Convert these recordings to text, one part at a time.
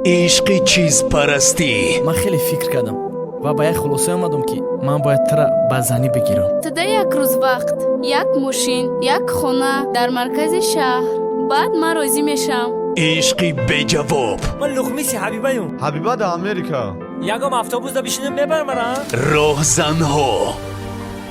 عشق چیز پرستی. من خیلی فکر کردم و به یک خلاصه آمدم که من باید تو را به زنی بگیرم. تا یک روز وقت یک ماشین یک خانه در مرکز شهر بعد من راضی میشم. عشقی به جواب. من لغمیسی حبیبه حبیبه در امریکا. یکم اتوبوس دا بشینیم ببرم مرا. راهزنها.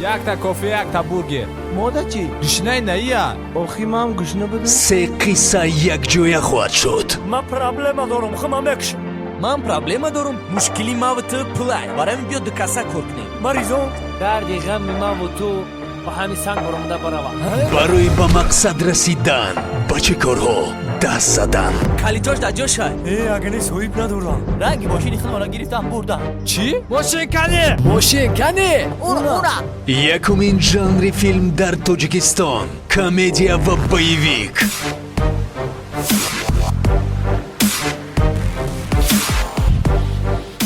یک تا کافی یک تا بورگر. مادر چی؟ گشنه نیه. آخی من هم گشنه بده. سه قصه یک جویه خواهد شد. من پرابلم دارم خواهم بکشم. من پرابلم دارم. مشکلی ما و تو پلای برایم بیاد دو کسا کار کنیم. مریضم دردی غم من و تو با همین سنگ برمونده برام. برای به مقصد رسیدن به چه کارها دست زدن. کلیتاش در جاش های. اگه نیست سویب ندارم. رنگی ماشینی خود مرا گرفتم بردم. چی؟ ماشین کنی؟ ماشین کنی؟ اورا. یکمین ژانر فیلم در تاجیکستان، کمدیا و بایویک.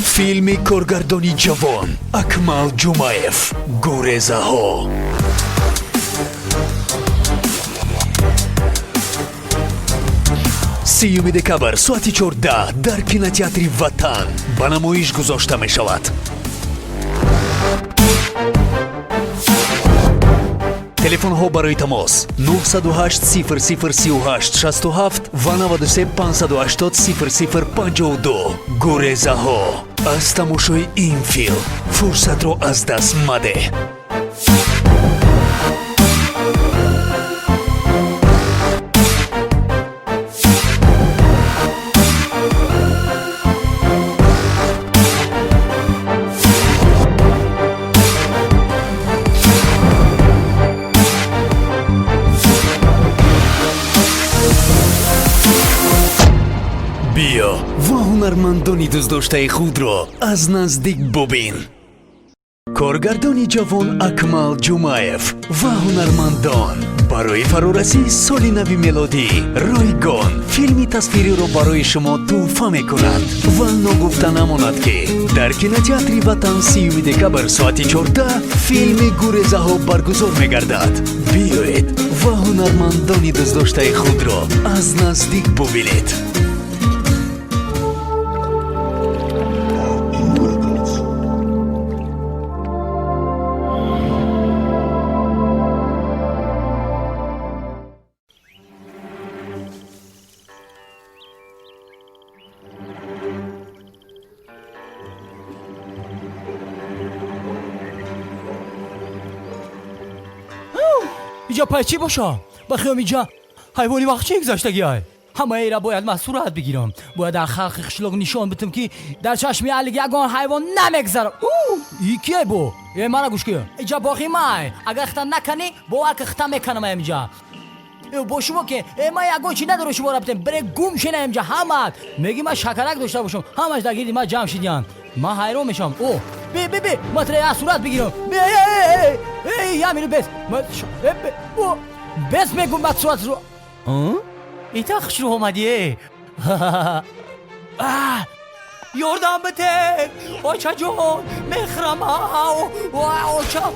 فیلم کارگردانی جوان اکمال جمایف، گریزه ها. 30 دکبر ساعت 14 در کینотеатри وطن به نمایش گذاشته می شود. تلفن ها برای تماس 908 0038 67 و 93 580 0052. گریزه ها. از تماشای این فیلم فرصت را از دست مده. بیا و هنرمندانی دوست داشته خود را از نزدیک ببین. کارگردانی جوان اکمال جمایف و هنرمندان برای فرارسی سال نو میلادی رایگان فیلمی تصویری را برای شما تحفه میکنند و نگفته نماند که در کینотеатри وطن 30 دکبر ساعت 14 فیلم گریزه ها برگزار میگردد. بیایید و هنرمندانی دوست داشته خود را از نزدیک ببینید. اینجا پای چی باشم؟ بخیام اینجا حیوانی وقت چی گذاشتگی های؟ همه ای را باید مسئولیت بگیرم. باید در خلق خشلق نشان بدم که در چشمی علیگ یگان حیوان نمیگذارم. ای کیه بو؟ ای مرا گوش که اینجا باقی مای اگر اختم نکنی با که اختم میکنم اینجا. با شما که ما یگان چی نداره شما را بتیم بره گم شنه اینجا همت میگی من شکرک داشته باشم همش در گیردی من جمع شدیان. من حیران میشم. او بی ما تره صورت بگیرم. ای یامینو بس بس میگم بعد صورت رو ایتا خشرو اومدیه. یاردم بده آچا جون میخرم آچا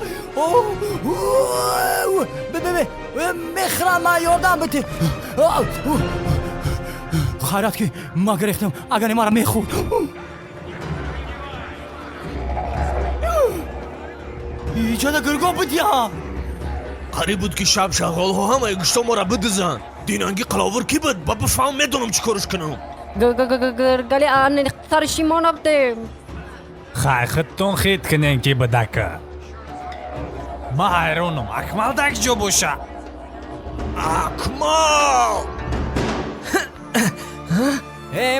میخرم یاردم بده. خیرت که ما گرفتم اگر ما را میخورد. اینجا دا گرگا بدیم قریب بود که شب شغال ها همه گشتا ما را بدزن. دینانگی قلاور کی بود با بفهم میدونم چی کارش کنم. گلی آن ترشی ما نبودیم خیختون خیت کنین که بدکه ما حیرانم اکمال دک جو باشه. اکمال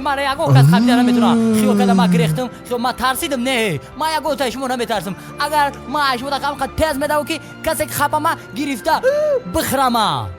من یگو کس خبیده نمیتونم خیو کده ما گریختم خیو ما ترسیدم. نه ما یگو تا شما نمیترسم. اگر ما شما دا قد تیز میدهو که کسی که خبا ما گرفته بخرم.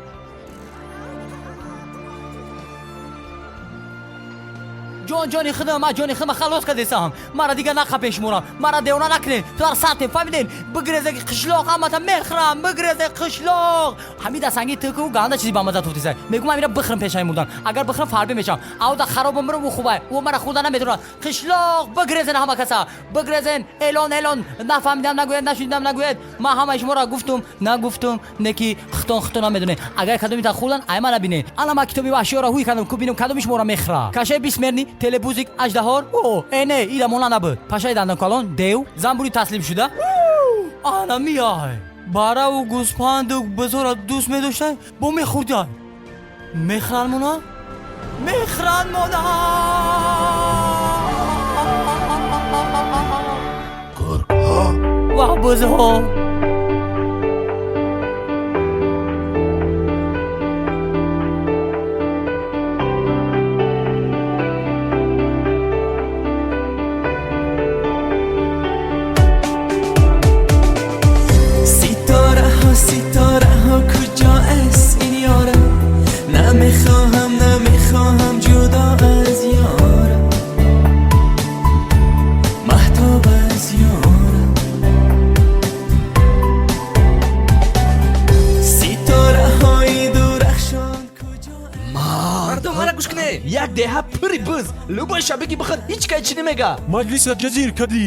جانی خدم ما جانی خدم خلاص کردیسم. مرا دیگه نخپیش مورم. مرا دیونا نکنین. تو در ساعت فهمیدین بگریزه که قشلاق هم تا میخرم. بگریزه قشلاق همین دستنگی تو که گانده چیزی با مزه توفتی سر میگم من میرم بخرم پیشای مردن. اگر بخرم فربه میشم او دا خرابم برم و خوبه و مرا خدا نمیدونه. قشلاق بگریزن همه کسا بگریزن. اعلان نفهمیدم نگوید نشیدم نگوید. ما همه شما را گفتم نکی خطون نمیدونه. اگر کدومی تا خوردن ای من نبینه. الان ما کتابی وحشی را هوی کردم که ببینم کدومیش مورا میخرا. کاشه 20 مرنی телебузик аждаҳор не ида мона набуд пашаи дандонкалон дев занбури таслим шуда ана мияй бараву гӯспанду бизора дӯст медоштай бо мехӯрдай мехранмона гургҳо ва бузҳо ستاره ها کجا است این یارم نمیخواهم جدا از یارم مهتاب از یارم ستاره های درخشان کجا мардум мара гӯш кунед як деҳа пури буз лубои шабиги биход ҳеҷ кай чӣ намега маҷлиса ҷазир кадӣ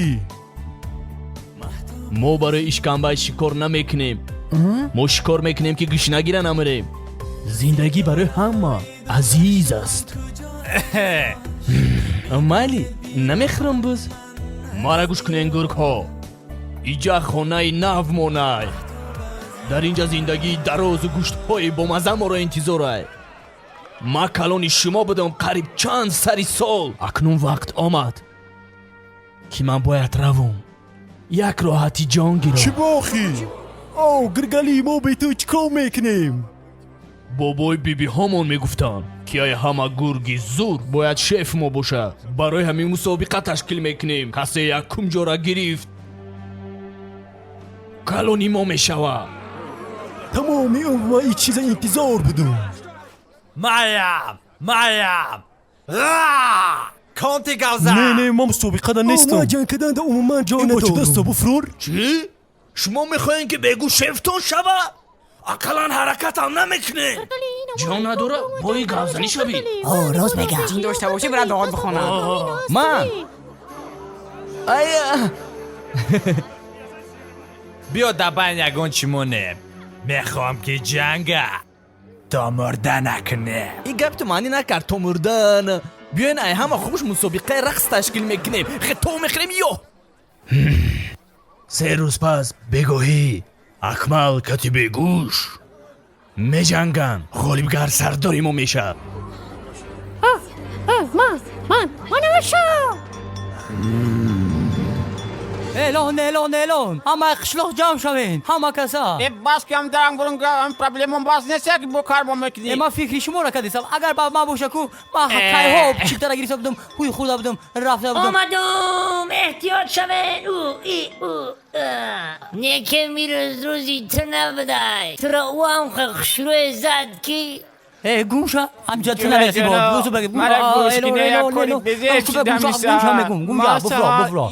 мо барои ишканбаи шикор намекунем мо шикор мекунем ки гӯшнагира намурем зиндагӣ барои ҳама азиз аст майли намехӯрам буз мара гӯш кунен гургҳо иҷа хонаи нав монай дар инҷа зиндагии дарозу гӯштҳои бомаза моро интизорай ман калони шумо будам қариб чанд сари сол акнун вақт омад ки ман бояд равам як роҳати ҷон гирам چی باخی؟ گرگلی ما به تو چیکار میکنیم؟ бобои бибиҳомон мегуфтанд ки ай ҳама гурги зуд бояд шеф мо бошад барои ҳамин мусобиқа ташкил мекунем касе якум ҷора гирифт калони мо мешавад تمامی عمر این چیز انتظار بدون маям конти гавза نه ما مسابقه دا نیستم ما جنگ کردن دا عموما جا ندارم چه دستا بفرور؟ чӣ шумо мехоҳем ки бегӯ шефтон шавад ақаллан ҳаракатам намекунед ҷон надора бои гавзанӣ шавед рост мега جین داشته باشه برم دعات بخونم ман ая биё дабайн ягон чӣ монем мехоҳам ки ҷанга то мурда накунем ин гап ту маънӣ накард то мурдан биёен ай ҳама хубуш мусобиқаи рақс ташкил мекунем хито мехӯрем ё се рӯз пас бегоҳӣ акмал катибегӯш меҷанганд ғолибгар сардори мо мешавад эълон ҳамаи қишлоқ ҷамъ шавен ҳама каса بس که هم دارم برون هم پرابلمون باز نیست که با کار با میکنیم ман фикри шуморо кардистам агар ба ман боша ку ман кайҳо чиптара гирифта будам ҳуй хӯрда будам рафта будам آمدم احتیاط شوین نه که میروز روزی تو نبودای تو را او هم شروع زد کی گوشا همجا تو نمیرسی با بوزو بگی مرا گوش کنه یک کاری بزیر چیدم میسا گوشا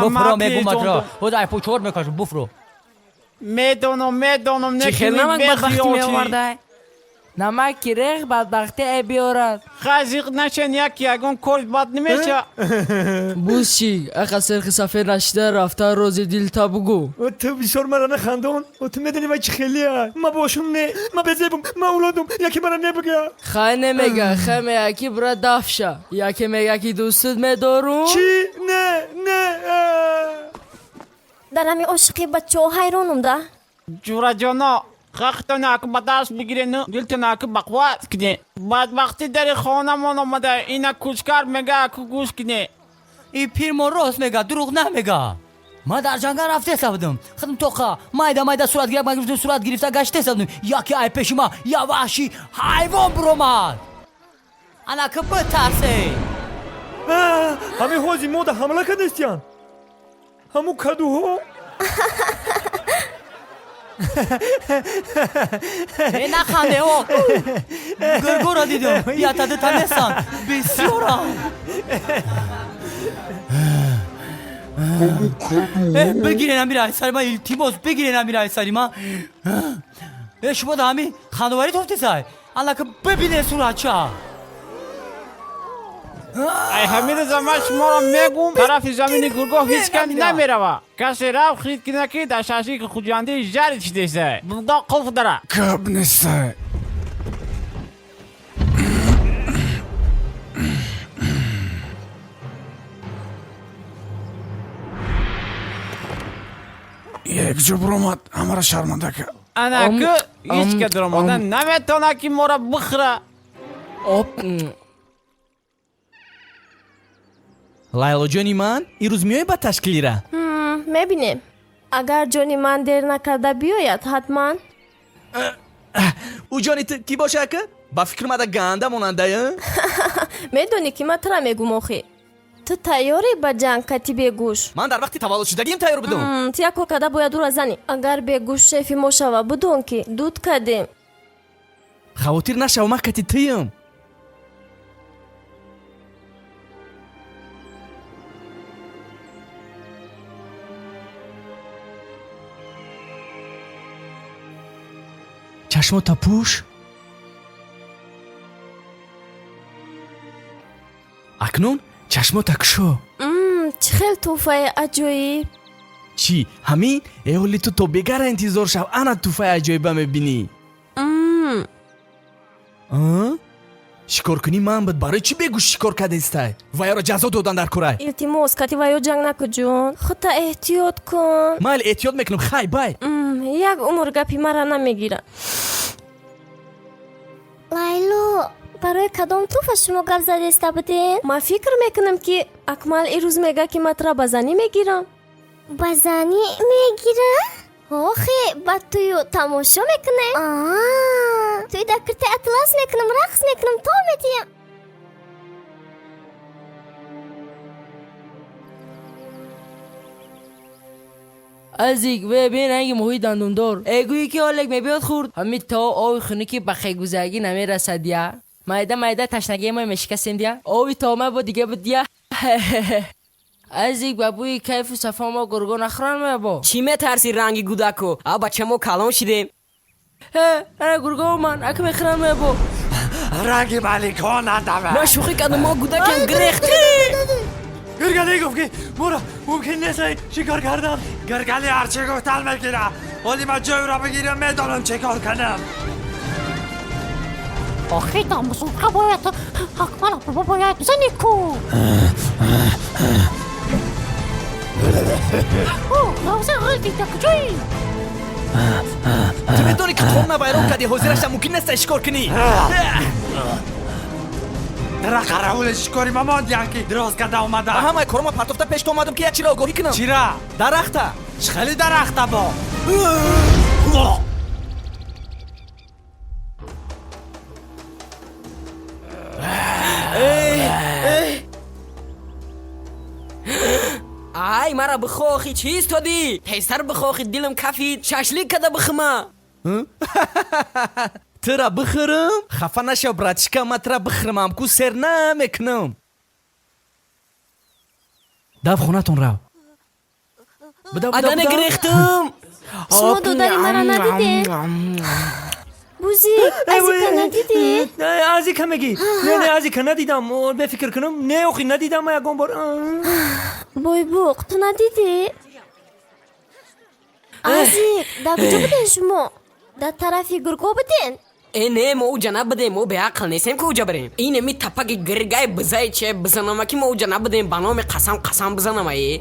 بفرو میگم اترا خدای پوچور میکشم بفرو میدونم چی خیلی نمک بدبختی نکنی میآورده نمک که ریخ بدبختی ای بیارد خازیق نشن یکون کل باد نمیشه بوز چی اقا سرخ سفیر نشده رفته روزی دیل تا بگو تو بسیار مرا نخندان تو میدونی من چی خیلی های من باشم نه من بزیبم من اولادم یکی مرا نبگه خیلی نمیگه خیلی یکی برا دفشه یکی میگه که دوستت میدارم چی؟ نه در همین عشقی بچه ها حیرانم ده جورا جانا خاختون اکو بدست بگیره نه دلتون اکو بقوات کنه بعد وقتی در خانه من آمده اینا کوچکار میگه اکو گوش کنه این پیر ما راست میگه دروغ نمیگه ما در جنگل رفته سبودم خدم توقع مایده صورت گرفته گشته سبودم یکی ای پیش ما یا وحشی حیوان برومد انا که بترسه همه حوزی مودا حمله کدستیان همو کدوها نخنده ها گرگو را دیدم یا تده تنستان بسیارم بگیره نمیره ای سری من التیماس بگیره نمیره ای سری من شما ده همین خاندواری توفتی سای الله که ببینه صورت چه ای همین زمان شما را میگم طرف زمین گرگاه هیچ کمی نمیره کسی رو خرید کنه که در شاشی که خوجانده جاری چیده سه بگاه قلف داره کب نیسته یک جو برامد همه را شرمنده کرد. انا که هیچ که در آمدن نمیتونه که ما را بخره. лайло ҷони ман ирӯз меоӣ ба ташкилира мебинем агар ҷони ман дер накарда биёяд ҳатман. ӯ ҷони ту кӣ боша ака ба фикр мада ганда монандая медонӣ ки ман тра мегум охӣ ту тайёре ба ҷанг кати бегӯш. ман дар вақти таваллудшудагиам тайёр будам. ту як кор карда бояд ӯра занӣ. агар бегӯш шефи мо шава будон ки дуд кардем. хавотир нашав ман кати туям. чашмота пӯш акнун чашмота кушо. чӣ хел тӯҳфаи аҷоиб. чӣ ҳамин эҳоли ту то бегара интизор шав ана тӯҳфаи аҷоиба мебинӣ. шикор кунӣ ман буд барои чӣ бегӯш шикор кардестай вайро ҷазо додан дар курай. илтимос кати ваё ҷанг накун ҷон. худта эҳтиёт кун. майли эҳтиёт мекунам хай бай. як умр гапи мара намегира. лайло барои кадом тӯҳфа шумо гап задаиста буден? ман фикр мекунам ки акмал ирӯз мега ки матра ба занӣ мегирам. ба занӣ мегира? охе ба тую тамошо мекунем. туй дар кирти атлас мекунам рақс мекунам то медиям. азик бе ранги моҳии дандондор эгӯӣ ки олег мебиёд хурд ҳамин то оби хунуки ба хегузагӣ намерасад я майда ташнагии мо мешикастем дия оби тома бо дига буд дия азик ба бӯи кайфу сафо мо гурго нахӯран мебо. чӣ метарсӣ ранги гудаку а бача мо калон шидем. ана гурго ман ак мехӯран мебо ранги маликон надаме. ман шӯхӣ кардам мо гудакем гирехт. گرگلی گفت که مورا ممکن نیست شکار کردم. گرگلی هرچی گفتن میگیره ولی من جای را بگیرم میدانم چه کار کنم. آخه داموزوکا باید اکمال بابا باید بزنی کو. لازم غلطی تکجوی. تو میدونی که خون نبایرون کردی حضیرش ممکن نیست شکار کنی. در قراول شکاری مامان یکی دراز کرده اومدم. همه کارما پرتفته پیش تو اومدم که یک چی را آگاهی کنم. چی را؟ درخته. خیلی درخته با. ай мара бихохи чист тоди тезтар бихохи дилам кафид шашлик када бихма. тура бихӯрам хафа нашав братишка ман тура бихӯрам ҳамку сер намекунам. дав хонатон рав. адана гирехтам. шумо додари мара надидем? бузик азика надидӣ? азика мегӣ? не азика надидам. бефикр кунам не охи надидам ягон бор. бойбуқ ту надидӣ? азик дар куҷо буден шумо? дар тарафи гурго буден? не мо уҷа набудем мо беақл нестем ки уҷа барем. ин ми тапаги гиргай бизаи че бизанама ки мо уҷа набудем ба номи қасам бизанама е.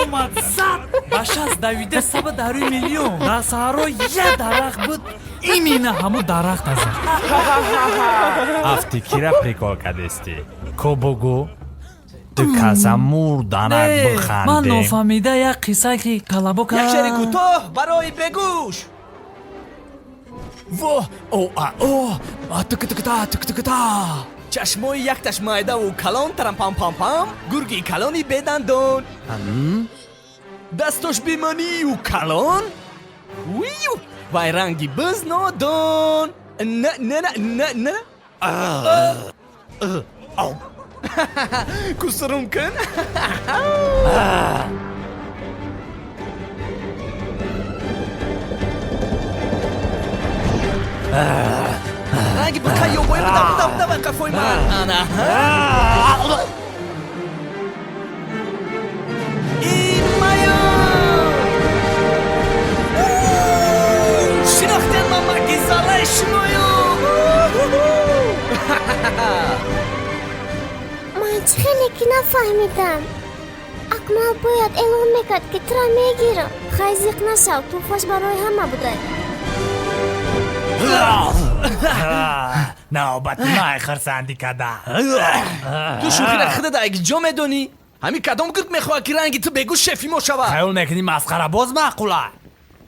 омад зад ба 6 миллион дар саҳро як дарахт буд имина ҳамун дарахт азад афтикира прикол кардести кобогу дукаса мурданак бихандем. ман нофаҳмида як қисса ки калабока як шери кӯтоҳ барои бегӯш. во тукутукута чашмои якташ майдаву калон тарампампампам гурги калони бедандон дастош беманию калон вай ранги биз нодон на кусрум кун. ранги бикайо бояд будам қафои ман. مسئله شمایو من خیلی که نفهمیدم اکمال باید اعلام میکرد که ترا میگیرم خیزیق نشو توفش برای همه بوده نوبت مای خرسندی کده تو شوخی نخده دا اگه جا میدونی همین کدام گرد میخواه که رنگی تو بگو شفی ما شود خیال میکنی مسخره باز معقوله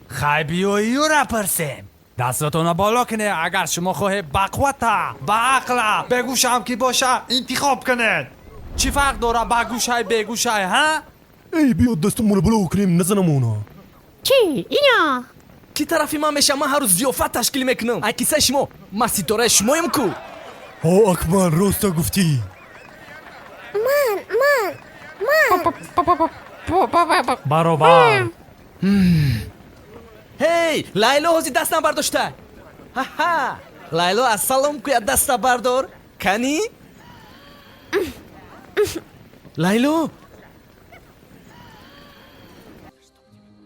خی بیاییو را پرسیم دستاتونو بالا کنه اگر شما خواهی بقوته بعقله بگوشم کی باشه انتخاب کنید چی فرق داره بگوشه بگوشه ها؟ ای بیا دستمونو بالا کنیم نزنم اونا کی اینا کی طرفی من میشم من هر روز زیافت تشکیل میکنم ای کیسه شما من ستاره شمایم کو ها اکمال راستا گفتی من برابر هی لایلو هزی دستم برداشته ها ها لایلو از سلام که دست بردار کنی لایلو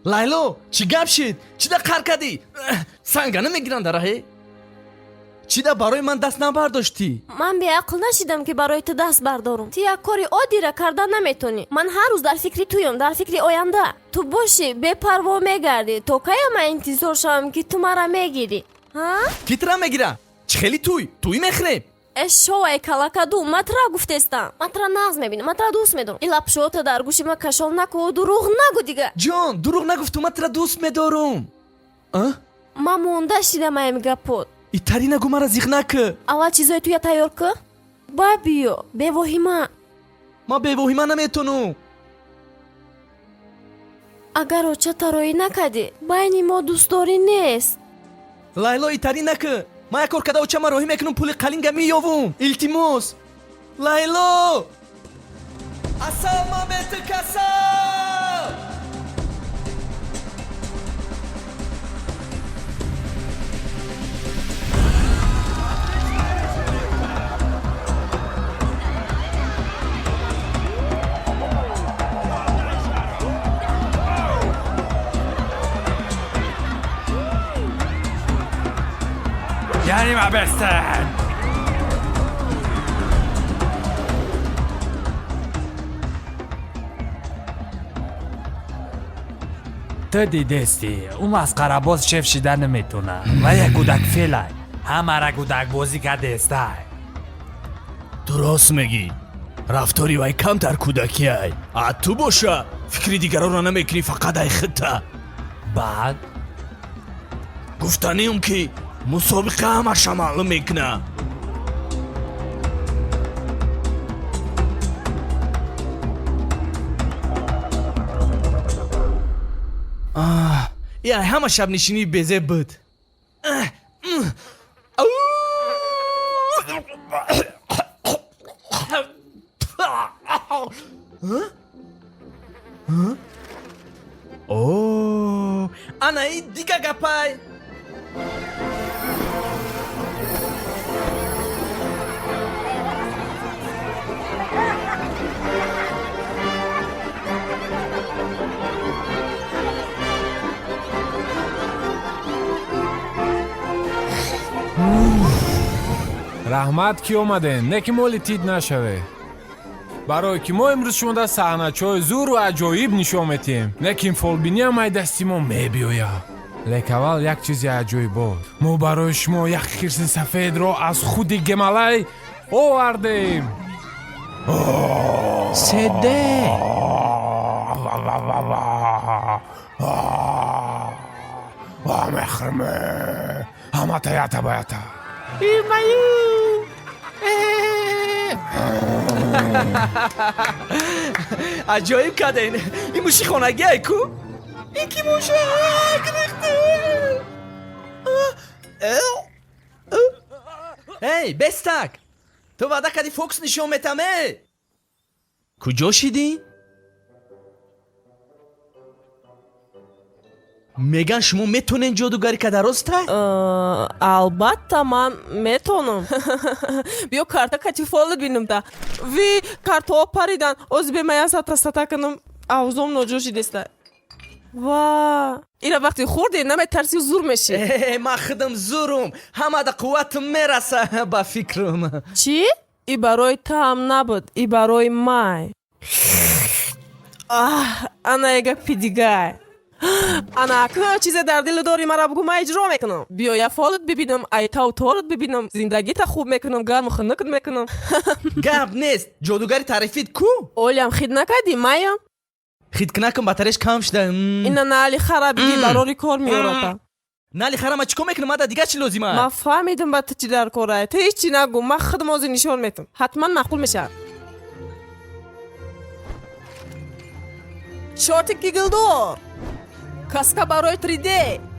لایلو چی گپ شد چی دا قر کردی سنگانه میگیرن داره چی دا برای من دست نبرداشتی من بی عقل نشیدم که برای تو دست بردارم تو یک کاری عادی را کردن نمیتونی من هر روز در فکری تویم در فکری آینده تو باشی بے پروا میگردی تو که من انتظار شوم که تو مرا میگیری ها کی ترا میگیرم چه خیلی توی میخریم اشوای کلاکادو من ترا گفتستم من ترا ناز میبینم من ترا دوست میدارم این لپشوت در گوشی من کشال نکو دروغ نگو دیگه جان دروغ نگفتم من ترا دوست میدارم من مونده شیدم ایم گپود ایتری نگو مرا زیغ نکه اول چیزای توی تیار که با بیو به وحیمه ما به وحیمه نمیتونم اگر اوچه ترایی نکدی بین ما دوستداری نیست لایلا ایتری نکه ما یک کار کده اوچه ما راهی میکنم پول قلینگه مییاوم التماس لایلا اصلا ما به تو کسا یعنی ما بستن تو دیدستی اون مسخره باز شف شیدن نمیتونه و یک گودک فیلای همه را گودک بازی کرده استای درست میگی رفتاری وای کم تر کودکی های تو باشه فکری دیگران را نمیکنی فقط ای خطه بعد گفتنیم که مسابقه همه شمال میکنه یا همه شب نشینی بزه بود اوه انا این دیگه گپای رحمت کی اومده نه که مولی تید نشوه برای که ما امروز شما در صحنه‌چای زور و عجایب نشون میتیم نه که این فالبینی هم ای دستی ما میبیویا لیک اول یک چیزی عجایب بود ما برای شما یک خرس سفید رو از خود گملای آوردیم سده مخرمه همه تایتا بایتا عجایب کردین این موشی خانگی های کو این کی موشه هی بستک تو وعده کردی فوکس نشون میتمه کجا شیدی؟ میگن شما میتونین جادوگری که درسته؟ البته من میتونم بیا карта катифолу бинам да ви карта опаридан оз бемая сата сата канам авзом ноҷоши деста ва ира вақти хӯрдӣ наметарси зур мешӣ. ман худам зурум, ҳамада қувватам мераса ба фикрам. чӣ? И барои таам набуд, и барои май. ана ега пидигай. ана акӯ чизе дар дили дори мара бугӯ ман иҷро мекунам. биё я фолат бибинам, айтау торат бибинам, зиндагита хуб мекунам, гарму хунукат мекунам. гап нест, ҷодугари таърифит ку? олям хид накардӣ маям? хид накам батареш кам шуда. ина нали хара биги барори кор меората. нали хара ма чикор мекунам, мада дигар чӣ лозима? ман фаҳмидам ба ту чӣ дар корае. ту ҳеҷ чӣ нагӯ, ман худам ҳозир нишон метам. ҳатман маъқул мешавад. шорти гигилдор, каска барои 3D,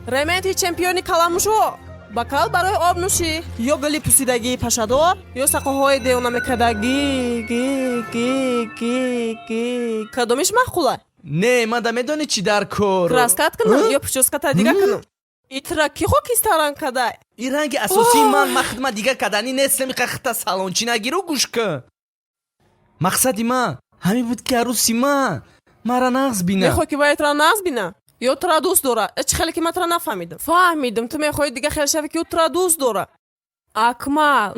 ременти чемпиони каламушо, бакал барои обнӯшӣ, ё гули пусидагии пашадор, ё сақоҳои девонамекардагӣ ги. кадомиш маъқулай? не мада медонӣ чӣ дар кор? краскат кунам ё прическата дига кунам? итра ки хокиста ранг кадай? и ранги асосии ман хидма дига кадани нестем, қахта салончӣ нагиру гӯшка. мақсади ман ҳамин буд ки арӯси ман мара нағз бина. мехоҳӣ ки вай тра нағз бина ё тра дӯст дора? чӣ хеле ки ман тра нафаҳмидам. фаҳмидам, ту мехоҳӣ дига хел шавӣ ки ӯ тра дӯст дора. акмал,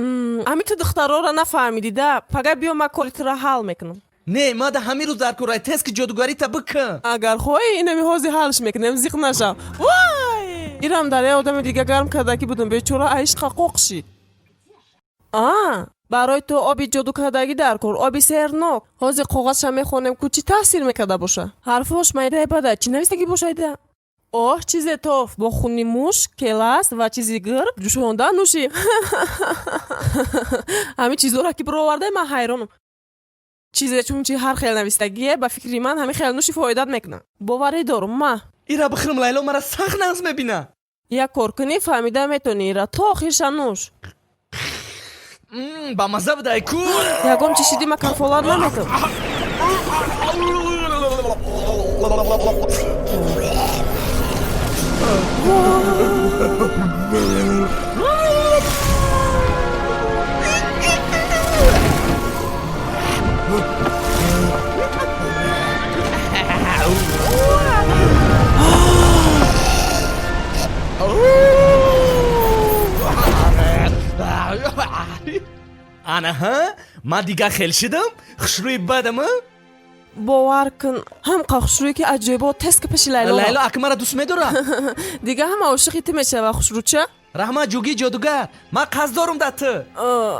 ҳамин ту духтарора нафаҳмидӣ да. пага биё ман кори тра ҳал мекунам. не мада ҳамин рӯз дар корай тест ки ҷодугарита бика. агар хоҳӣ инами ҳозир ҳалш мекунем, зиқ нашав. вай ирам дар я одами дига гарм кардагӣ будам, бечора аишқа қоқ шид. барои ту оби ҷодукардагӣ дар кор, оби сернок. ҳозир коғазша мехонем ку чӣ таъсир мекарда боша. ҳарфош майдаи бада чӣ навистагӣ бошайда? оҳ чизе тоф бо хуни муш, келас ва чизи гирб ҷӯшонда нӯшем. ҳамин чизоро ки бировардаи ман ҳайронам. чизе чун чи ҳар хел навистагие ба фикри ман ҳамин хел нӯши фоидат мекунад. боварӣ дорум ма. ира бихирам лайло мара сахт нағз мебина. як кор кунӣ фаҳмида метонӣ ира то охирша нӯш. ба маза будай ку. ягон чӣ шидӣ ма кафолат наметам. анаҳа ман дига хел шидам. хушрӯи бадама. бовар кун ҳамқа хушрӯе ки аҷоибо тест ки пеши лайло. лайло ака мара дӯст медора. дига ҳама ошиқи ту мешава хушрӯча. раҳмат ҷуги ҷодугар, ман қасд дорум да ту.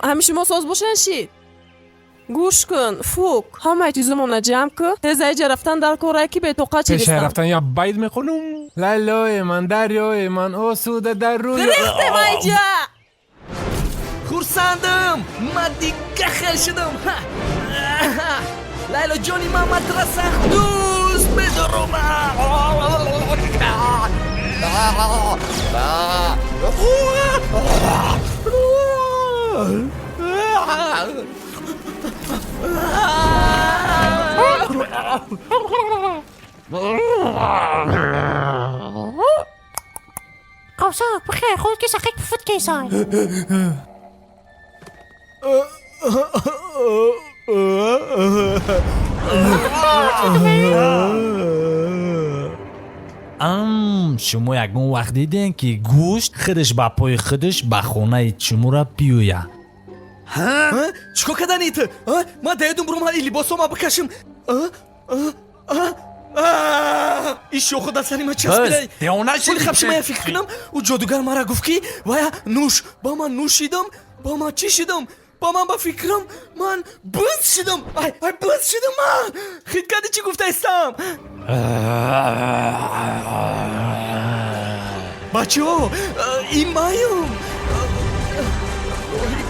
ҳами шумо соз бошен шид. гӯш кун фук ҳамаи чизумона ҷамъ кун. теза иҷа рафтан дар корае ки бетоқат чидистам. пешай рафтан я байд мехонум. лайлои ман дарёи ман осуда дар рӯи. рехтем иҷа. хурсандам, ман дига хел шидам. лайло ҷони ман матра сахт дӯст медорум. قوساق بخير خذ كيسة خيك بفوت كيساي шумо ягон вақт дидем ки гӯшт худаш ба пои худаш ба хонаи шуморо биёя. чӣ кор кардани ту? ман даёдум бурум ҳали либосома бикашим. ин шоху дар сари ман часпида. девонаши хабши ман фикр кунам ӯ ҷодугар мара гуфт ки вая нӯш. ба ман нӯшидам, ба ман чӣ шидам? ба ман ба фикрам ман бӯз шидам. ай бӯз шидам ман. хит кади чӣ гуфтаистам? бачаҳо ин маём.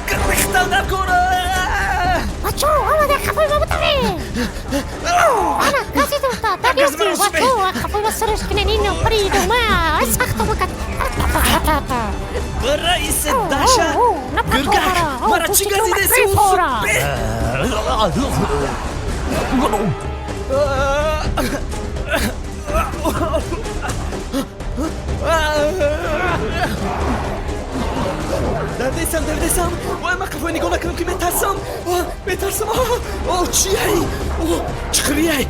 гирехтам дар кора. بچه‌ها آماده خفای ما بتوی انا کسی دوستا دبیستی بچه‌ها خفای ما سرش کنن اینو پرید و ما سخت بکت رئیس داشت گرگک مرا چی گزیده سوز دردیسم وای من قفای نگاه نکنم که میترسم چی هی چی خریه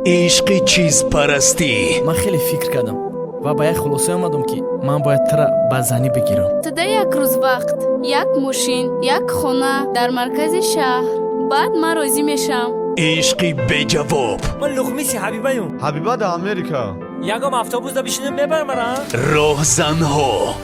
عشق چیز پرستی. من خیلی فکر کردم و به یک خلاصه آمدم که من باید ترا به زنی بگیرم. در یک روز وقت یک ماشین یک خانه در مرکز شهر بعد من راضی میشم. عشقی به جواب. من لغمیسی حبیبایم. حبیبا در امریکا. یکم اتوبوس دا بشینیم ببرم مرا. راهزنها.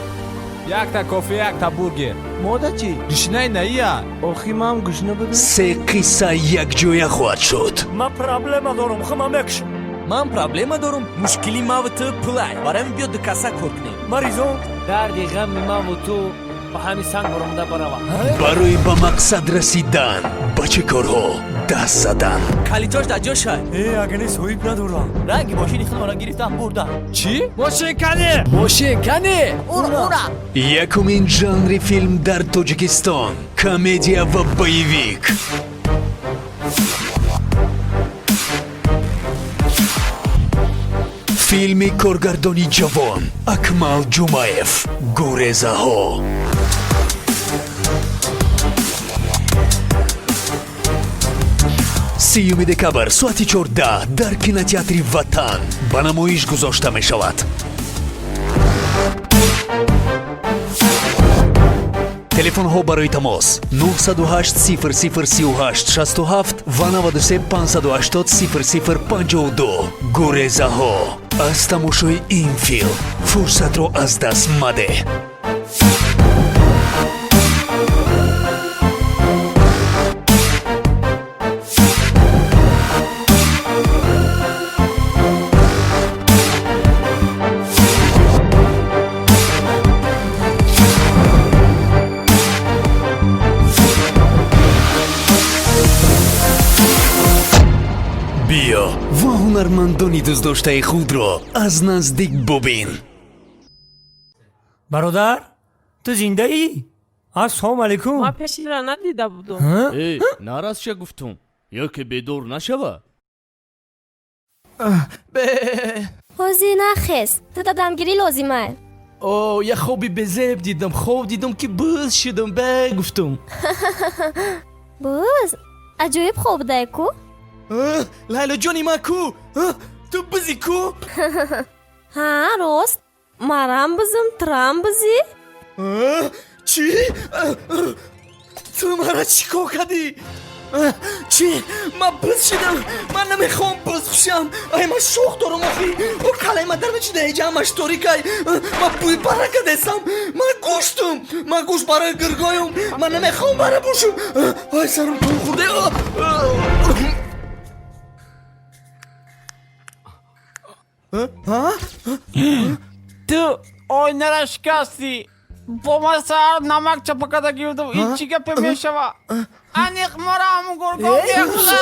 یک تا کافی یک تا بورگر. مادر چی؟ گشنه نیا. آخی من هم گشنه بدم. سه قصه یک جویه خواهد شد. من پرابلم دارم خواهم بکشم. من پرابلم دارم مشکلی ما و تو پلای برایم بیا دو کاسه کار کنیم. مریضم دردی غم من و تو با همین سنگ برامده برام. برای به مقصد رسیدن با چه کارها دست زدن. کلیتاش در جاش هست. اگه نیست هویب ندارم. رنگ ماشین خود مرا گرفتم بردم. چی؟ ماشین کنه. ماشین کنه. اون یکمین ژانر فیلم در تاجیکستان، کمدیا و بایویک. فیلم کارگردانی جوان اکمال جمایف، گریزه ها. 30 دکامبر ساعت 14 در کینотеатр وطن به نمایش گذاشته می شود. تلفن ها برای تماس 908 0038 67 و 93 580 0052. گریزه ها. از تماشای این فیلم فرصت رو از دست مده. بیا و هنرمندانی دوست داشته خود را از نزدیک ببین. برادر تو زنده ای؟ السلام علیکم. ما پیشی را ندیده بودم. ای ناراض چه گفتم یا که بدور نشوه. حوزی نخست تو دادمگیری لازمه. اوه یه خوبی بزرگ دیدم. خوب دیدم که بز شدم بگفتم. بز؟ عجایب خوب ده کو؟ لیلا جانی ما کو؟ تو بزی کو؟ ها راست؟ مرم بزم ترم بزی؟ چی؟ تو مرا چی کو کردی؟ چی؟ من بز شدم. من نمیخوام بز بشم. ای من شوخ دارم آخی. او کلای من در نچیده ایجا همش طوری که من بوی برکه دستم. من گوشتم. من گوشت برای گرگایم. من نمیخوام برای بوشم. ای سرم تو خورده. تو آینه را شکستی. با من سر نمک چپکده گیردم. این چی گپه میشوه؟ انیق مرا همون گرگام بیخلا.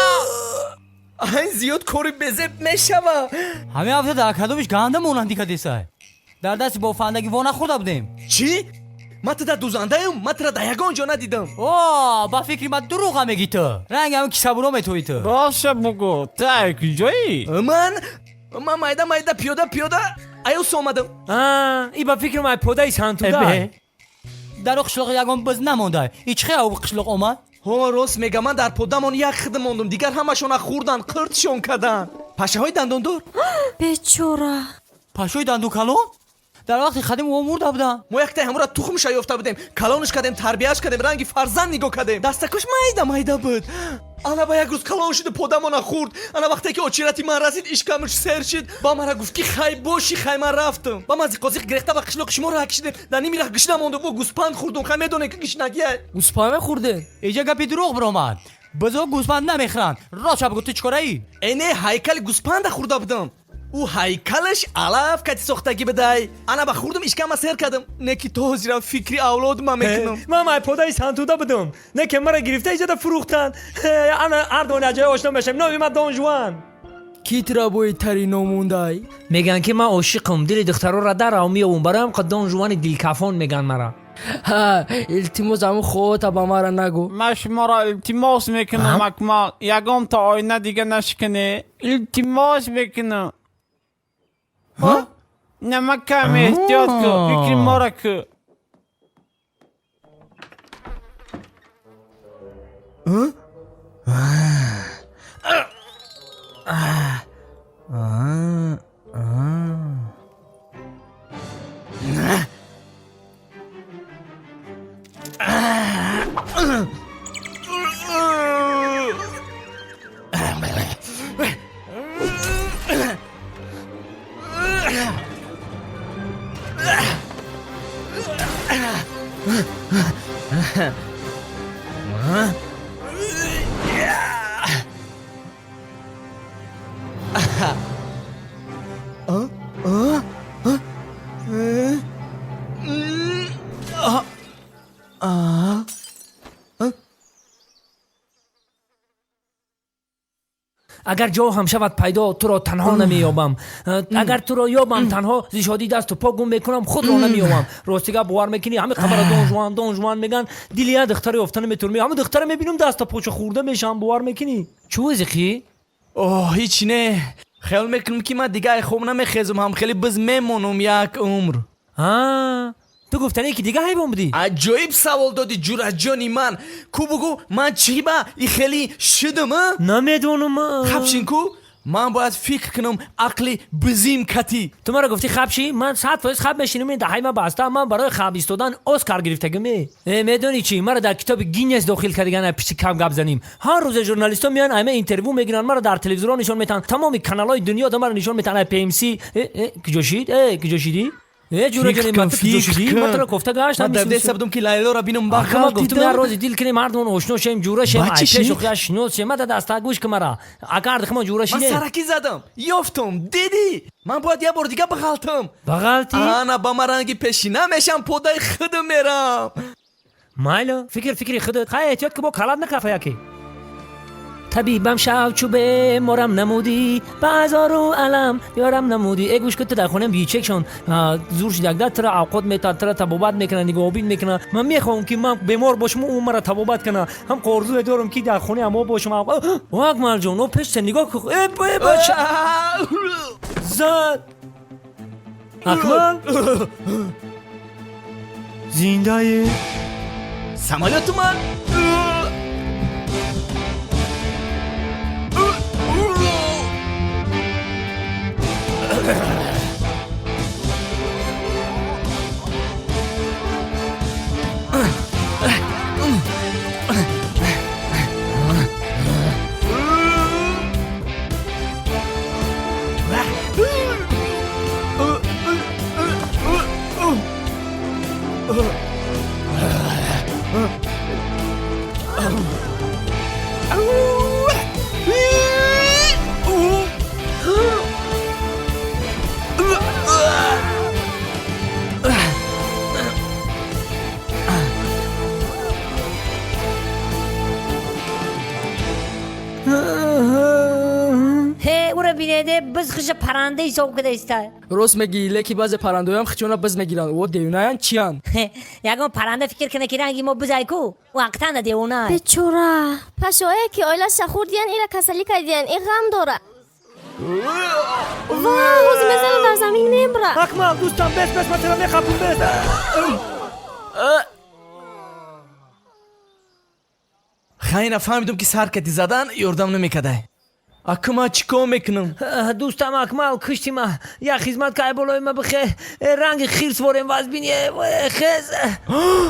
این زیاد کوری بزرگ میشوه. همه هفته در کدومش گنده مونندی که دیسه. در دستی با فندگی وانه خورده بودیم. چی؟ من تا در دوزنده ایم. من تا در یگان جا ندیدم. اوه با فکری من دروغ هم میگی تو. رنگ همون کیسه برام توی تو. باشه بگو تا کجایی؟ من مایده پیاده ایوس اومدم. ای با فکر من پیاده سنتو ده. در قشلق یگان بز نمونده. هیچ خیلی او قشلق اومد؟ ها راست میگم. من در پودمون یک خد موندم. دیگر همشون خوردن قرتشون کردن. پشه های دندون دور. بیچاره. پشه های دندون کلان؟ در وقتی خدیم او مرده بودن. ما یک تهم را تخمش یافته بودیم. کلانش کردیم، تربیتش کردیم، رنگی فرزند نگاه کردیم. دستکش مایده بود. انا با یک روز کلان شد پودمون خورد. انا وقتی که اوچیرتی من رسید اشکمش سر شد. با من گفت که خای باشی خای من رفتم. با من قاضی گرفته با قشلق شما را کشیدیم. در نمی راه گشنه مونده و گوسپند خوردم. خای میدونه که گشنگیه. گوسپند خورده. اینجا گپی دروغ برآمد. بزو گوسپند نمیخرن. راست بگو تو چیکاره ای؟ اینه هیکل گوسپند خورده بودم. او هیکلش علف کتی ساختگی بدای. انا با خوردم اشکم سر کردم. نکی تو زیرا فکری اولاد ما میکنم. من مای پودای سنتودا بودم. نه که مرا گرفته ایجاد فروختن. انا اردون اجای آشنا بشم. نامی من دون جوان. کیت را بوی تری نموندای میگن که من عاشقم دل دخترا را در آمی اون برایم قدام جوان دیلکافون میگن مرا ها التماس همون خودت با ما را نگو من شما را التماس میکنم اکمال یگام تا آینه دیگه نشکنه التماس میکنم ها؟ نمک کم احتیاط کن فکر ما را که اگر جا هم شود پیدا تو را تنها نمییابم اگر تو را یابم تنها زی شادی دست و پا گم میکنم خود را نمییابم راستیگه باور میکنی همه خبر دون جوان میگن دیلیه دختری افتانه میتونم همه دختر میبینم دست پاچه خورده میشم باور میکنی چو زخی هیچ نه خیال میکنم که من دیگه خوب نمیخیزم هم خیلی بز میمونم یک عمر تو گفتنی که دیگه حیوان بودی عجایب سوال دادی جورت جانی من کو بگو من چی با ای خیلی شدم نمیدونم خبشین کو من باید فکر کنم عقلی بزیم کتی تو مرا گفتی خبشی من 100% خب میشینم این دهی ما بسته من برای خب ایستادن اسکار گرفتگی میدونی چی مرا در کتاب گینس داخل کردن پیش کم گپ زنیم هر روز ژورنالیستا میان ایمه اینترویو میگیرن مرا در تلویزیون نشون میدن تمام کانالای دنیا مرا نشون میدن پی ام سی کجاشیدی جورا جانی من فکر کنم من گفته گاشت من در دست بودم که لیلا را بینم با خالتی گفتم هر روز دیل کنیم مردم آشنا شیم جورا شیم ایپش و شنو شیم من دست گوش کمرا اگر دخم جورا شیده من سرکی زدم یافتم دیدی من باید یه بار دیگه بغلتی انا با مرنگی پیشینه میشم پودای خودم میرم مایلا فکری خودت خواهی احتیاط که با کلاد نکفه یکی طبیبم شب چوبه مرم نمودی بازارو علم یارم نمودی ای گوش کت در خونم بیچک شون زور شدگده ترا اوقات میتا ترا تبابت میکنه نگاه بین میکنه من میخوام که من بیمار باشم اون مرا تبابت کنه هم قرضو دارم که در خونه اما باشم اکمل جون او پشت نگاه که ای بچه زد اکمل زنده سمالیات من بز خش پرنده حساب کده است راست میگی لکی بعض پرنده هم خچونا بز میگیرن و دیونایان چیان یگان پرنده فکر کنه که رنگی ما بزای کو وقتا دیونا بچورا پشوه که اویلا شخور دیان ایرا کسلی کردیان ای غم داره واه روز میزنه در زمین میمره اکمل دوستم بس من ترا میخوابم بس خیلی نفهمیدم که سرکتی زدن یاردم نمیکده اکما چیکار میکنم دوستم اکمل کشتی ما یا خدمت که بالای ما بخه رنگ خیرس وارم واز بینی خز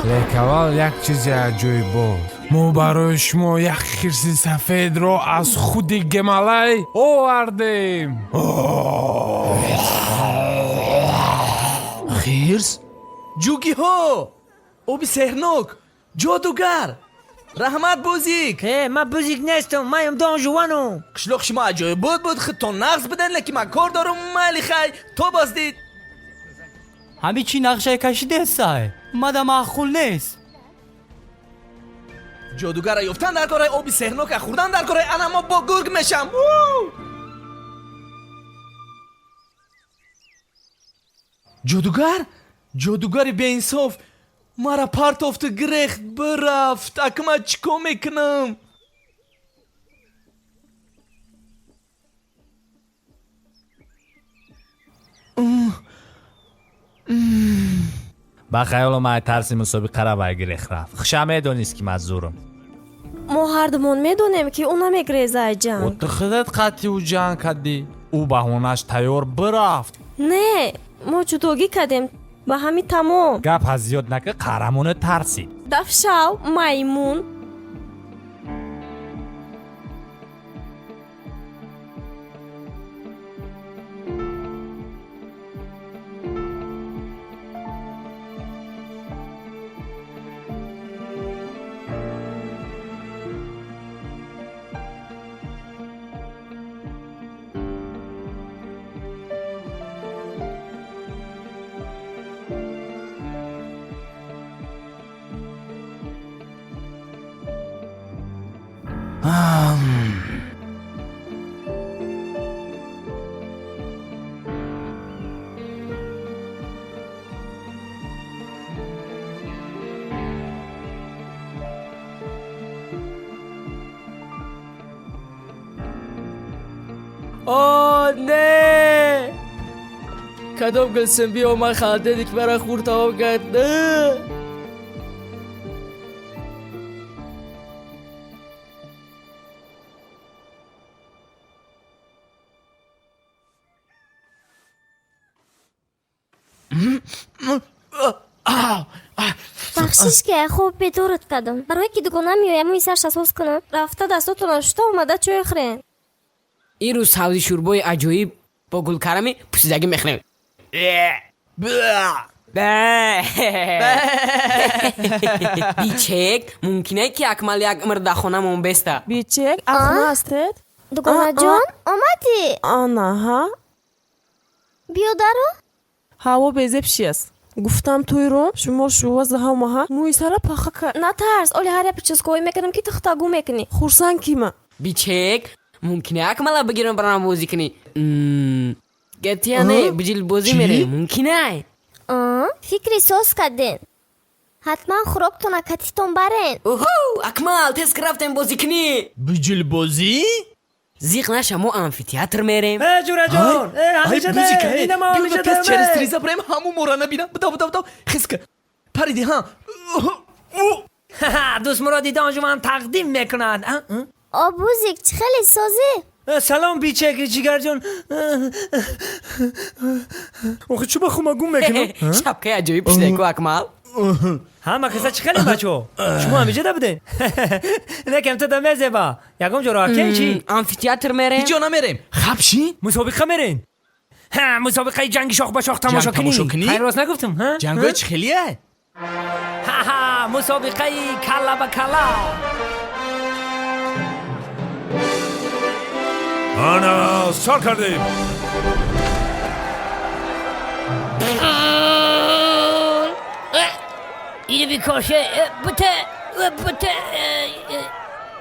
لیکوال یک چیزی عجیب بود ما برای شما یک خیرس سفید رو از خود گمالای آوردیم خیرس؟ جوگی ها او بی سهرناک جادوگر رحمت بوزیک من بوزیک نیستم من دان جوانم قشلوق شما عجایب بود خودتون نقص بدن لکی من کار دارم مالی خی تو بازدید همین چی نقشه کشیده سای مادم معقول نیست جادوگر یافتن در کاره او بی سهرناک خوردن در کاره انا ما با گرگ میشم جادوگری به انصاف مرا پرتافت گرخت برفت. اکما چیکار میکنم؟ با خیال اومد ترسی مسابقه را برگرخت رفت. خشمه دونیست که مزدورم. ما هردمون میدونیم که اونا میگریزه جنگ. تو خودت قطعی او جنگ کردی. او بهونش تیار برفت. نه ما جدوگی کردیم با همین تمام. گپ از زیاد نکه قهرمان ترسی. دفشاو میمون. نه کدام گلسم بیا من خالده دیک برای خورد ها گرد. نه بخشش که خوب بدورت کردم برای که دگونه میایم می سرش اساس کنم. رفته دستاتون شتا اومده چوی خرین. این روز سعودی شوربای عجایب با گل کرمی پوسیدگی میخنم. بیچک ممکنه که اکمال یک مرد خونه مون بسته. بیچک اخنا هستید؟ دگونه جان آمدی؟ آنا ها بیا درو. هوا بزه پشی است. گفتم توی رو شما شو زها ماها موی سر پاخه کرد. نه ترس اولی هر پچس کوی میکنم که تختگو میکنی. خورسان کیما؟ بیچک ممکنه اکمالا بگیرم برنامه بازی کنی. گتیا نه بجیل بازی میره. ممکنه فکری سوز کردین. حتما خوراکتون کتیتون برین. اوهو اکمال تست کرافتن بازی کنی. بجیل بازی؟ زیق نشه ما امفیتیاتر میریم. جورا جون همیشه ده اینه ما همیشه ده چرا استریزا بریم همون مورا نبینم. بداو خسکه پریدی ها. دوست مرادی دانجوان تقدیم میکنند. آبوزیک خیلی سازی. سلام بیچک جیگر جون. اوخی چوب خومگون میکنم. شبکه عجایب پشته کو اکمال. همه کسا چی خیلی بچو شما همیشه ده بدین. نکم تو دمزه با یکم جورا که چی؟ امفیتیاتر میریم. هیچ جا نمیریم. خبشی؟ مسابقه میرین. مسابقه جنگ شاخ با شاخ تماشا کنی. خیر راست نگفتم. جنگای چه خیلیه؟ مسابقه کلا با کلا. آنا سال کردیم. اینو بیکاشه بته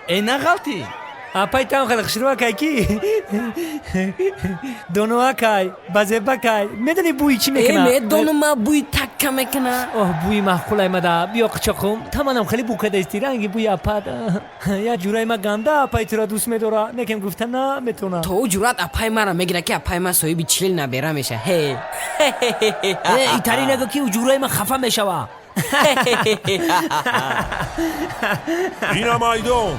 اینا غلطی. اپای تام خلق شروع کی دونو اکای بازه بکای میدونی بوی چی میکنه؟ دونو ما بوی تکه میکنه. بوی معقوله مدا بیا قچقم تمام خیلی بوکه دستی رنگی بوی اپاد یا جورای ما گنده اپای تو را دوست میداره نکم گفتن نه میتونه تو جورات اپای ما را میگیره که اپای ما صاحب چیل نبره میشه. هی ایتاری نگو که جورای ما خفه میشوه. اینا مایدون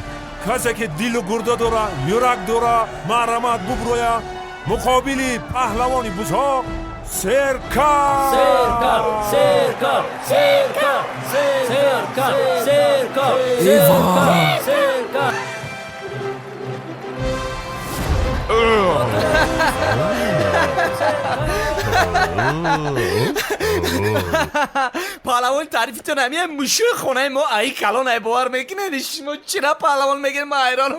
کسی که دیل و گرده داره یورک داره مرمت ببرویا مقابلی پهلوانی بزرگ سرکا پهلوان تعریفی تو نمیه مشو خونه ما ای کلان ای باور میکنه شما چرا پهلوان میگه ما ایران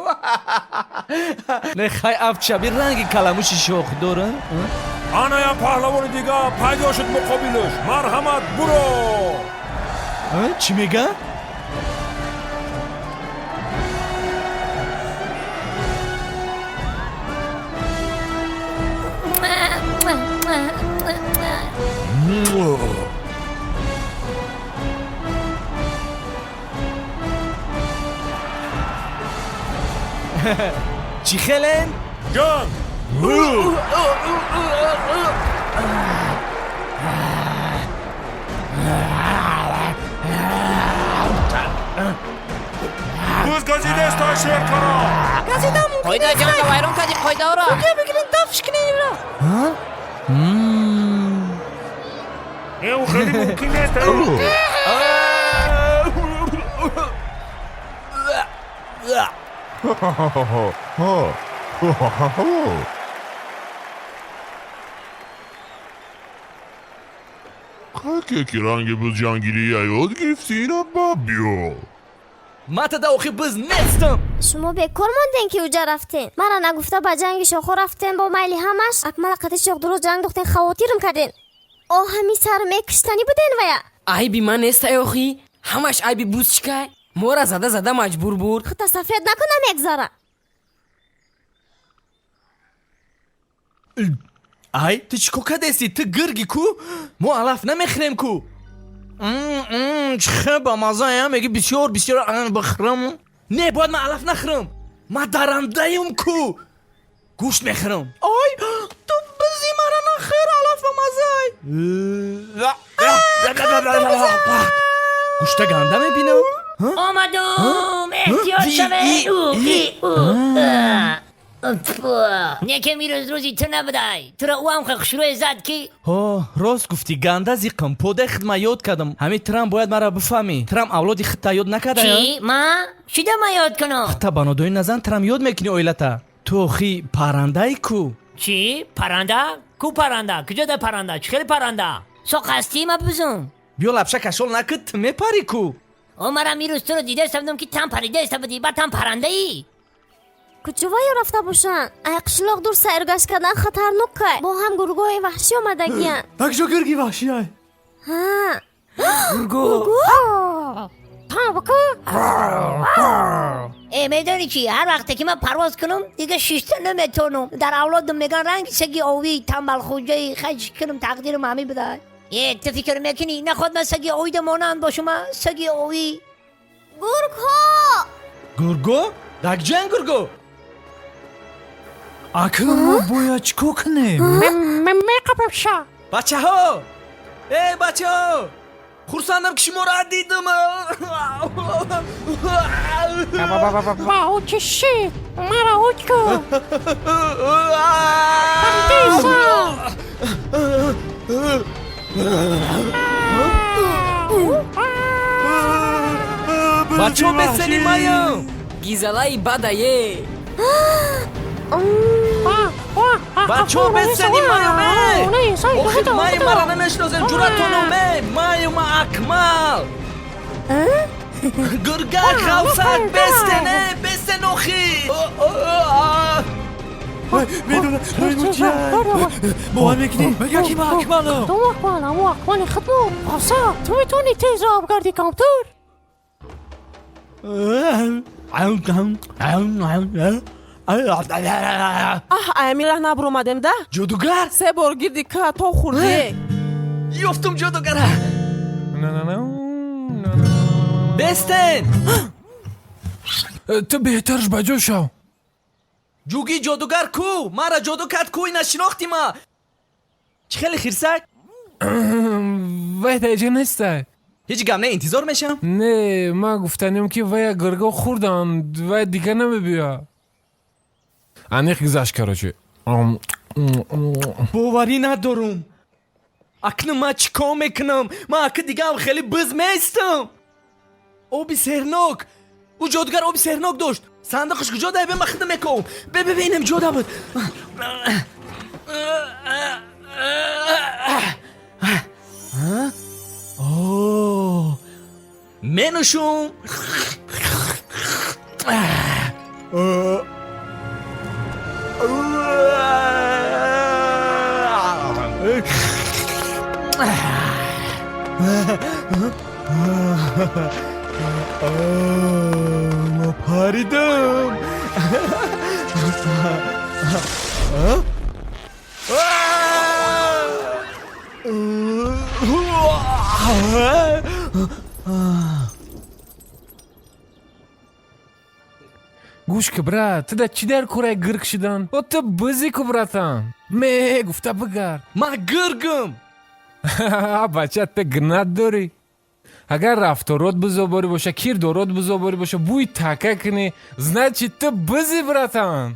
نه خیلی افت شبیه رنگ کلموش شوخ داره. آنا یا پهلوان دیگه پیدا شد مقابلش. مرحمت برو. چی میگه؟ چی خلن؟ جان بوز گازیده است تا شیر کنو گازیدم قایده جان دا وایرون کدی قایده را بگه بگیرین دفش کنیم را او خیلی ممکن است که رنگ بز جانگیری یاد گرفتی اینا بابیو ما تا داخل بز نیستم شما به کار موندین که اوجا رفتین مرا نگفته با جنگ شاخو رفتین با میلی همش اکمل قطعی شاخ درست جنگ دختین خواتیرم کردین همی سرمه کشتنی بودین ویا ای بی من نیست اوخی همش ای بی بوز چکای مورا زده مجبور بود خود سفید نکنم یکزاره ای تو چیکو کدستی تو گرگی کو مو علف نمیخریم کو چخه با مزه هم میگی بسیار بخرم نه باید من علف نخرم ما درنده ایم کو گوشت میخرم آی تو بزی مرا نخیر علف با مزه گوشت گنده میبینم آمدم احتیاط شوه نکم ایروز روزی تو نبودای تو را او هم خشروع زد کی راست گفتی گنده زیقم پوده خدمه یاد کردم همین ترم باید مرا بفهمی ترم اولادی خطا یاد نکرده چی؟ ما؟ شده ما یاد کنم خطا بانادوی نزن ترم یاد میکنی اویلتا تو خی پرنده ای کو چی؟ پرنده؟ کو پرنده؟ کجا ده پرنده؟ چی خیلی پرنده؟ سو قصدی ما بزن بیا لبشه کشول نکد میپری کو او مرا میروز تو رو دیده استفدم که تم پریده استفدی با تم پرنده ای کجوایی رفته باشن قشلاق دور سیرگاش کردن خطرناک که با هم گرگوی وحشی آمده گیان اکجا گرگی وحشی های ها گرگو میدانی چی هر وقتی که من پرواز کنم دیگه شیشته نمیتونم در اولادم میگن رنگ سگی آوی تنبل خوجه خش کنم تقدیرم همی بده تو فکر میکنی نخواد من سگی آوی دمانند باشم سگی آوی گرگو؟ دک جنگ گرگو اکه ما باید چکو کنیم بچه ها ای بچه ها خورسندم که شما را دیدم واو چه شید مرا اوچ کن بچه ها بسنی مایم گیزلای بدایه بچه ها بسنی مایم آخید مایم مرا نمیشنازم جورتونم مایم اکمل گرگه خوصت بستنه بستن آخی میدونم نمیمون چیه با هم میکنی یکی با اکملم تو اکمل خطمون خاصا تو میتونی تیز را بگردی کامتر امیله نبر اومدم ده جادوگر سه بار گیردی که تا خورده یافتم جادوگره بستن تو بهترش بجا شو جوگی جادوگر کو مرا جادو کد کوی نشناختی ما چه خیلی خیرسک وای دیگه نیسته هیچ گم نه انتظار میشم نه ما گفتنیم که وای گرگا خوردن وای دیگه نمیبیا انیخ گذشت کراچه باوری ندارم اکنم ما چیکار میکنم ما اکه دیگه هم خیلی بز میستم آبی سهرناک او جادوگر آبی سهرناک داشت صندوقش کجا ده من خدمه میکنم ببینم جاده بود اوه منوشم ما پریدم گوش که برات تو چی در کره گرگ شدن و تو بزی که براتن گفته بگر ما گرگم بچه تو گنات داری اگر رفتارات بزاباری باشه کردارات بزاباری باشه بوی تکه کنی значит تو بزی براتن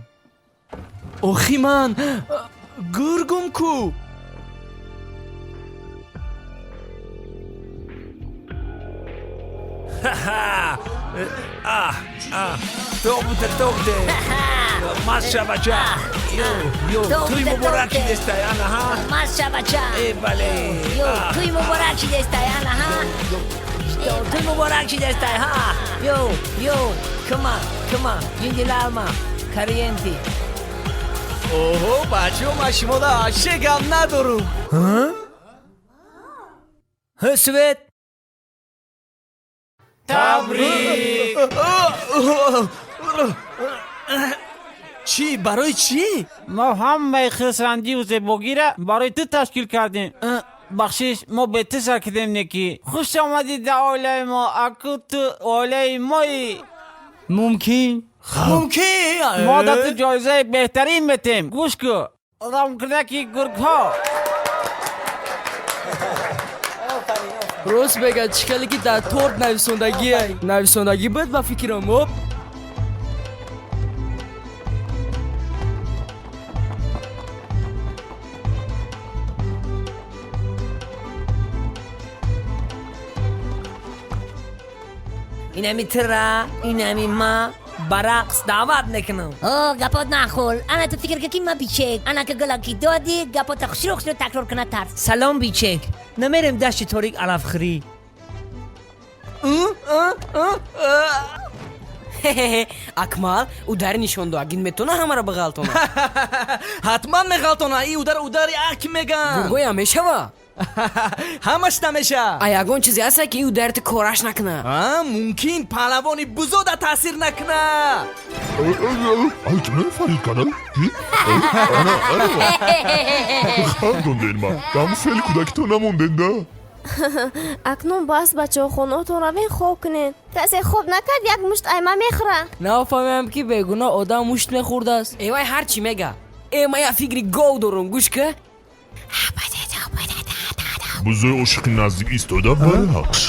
آخی من گرگم کو توبته ماشا بچه توی مبارکی دسته انا ها ماشا بچه بله توی مبارکی دسته انا ها توی مبارکی دسته ها یو کما جنگی لالما کارینتی اوه بچه ما شما دا شگم ندارم سوید تبریک چی؟ برای چی؟ ما هم خسرندی و زباگیره برای تو تشکیل کردیم بخشش ما به تو سر کردیم نکی خوش آمدی در آله ما اکو تو آله مایی ممکن ما در تو جایزه بهترین میتیم گوش که رام کردکی گرگ ها راست بگه چکلی که در تورد نویسندگی بود با فکرم اب اینمی ترا اینمی ما برقص دعوت نکنم گپات نخول انا تو فکر که ما بیچک انا که گلکی دادی گپات خشرو تکرار کنه ترس سلام بیچک نمیرم دشت تاریک علف خری акмал удар нишон до агин метона ҳамаро бағалтона ҳатман меғалтона и удари ак меган гургоя мешава ҳамаш намеша а ягон чизе ҳаста ки ударти кораш накна мумкин паҳлавони бузода таъсир накна алтман фарикана хандонден ма дамсели кӯдакитон намонден да акнун бас бачаҳо хонаҳотон равен хоб кунед касе хоб накард як мушт айма мехӯра нафаҳмем ки бегуноҳ одам мушт мехӯрдааст эвай ҳарчи мега ма я фикри гов дорум гӯш ка бузои ошиқи наздик истода барақш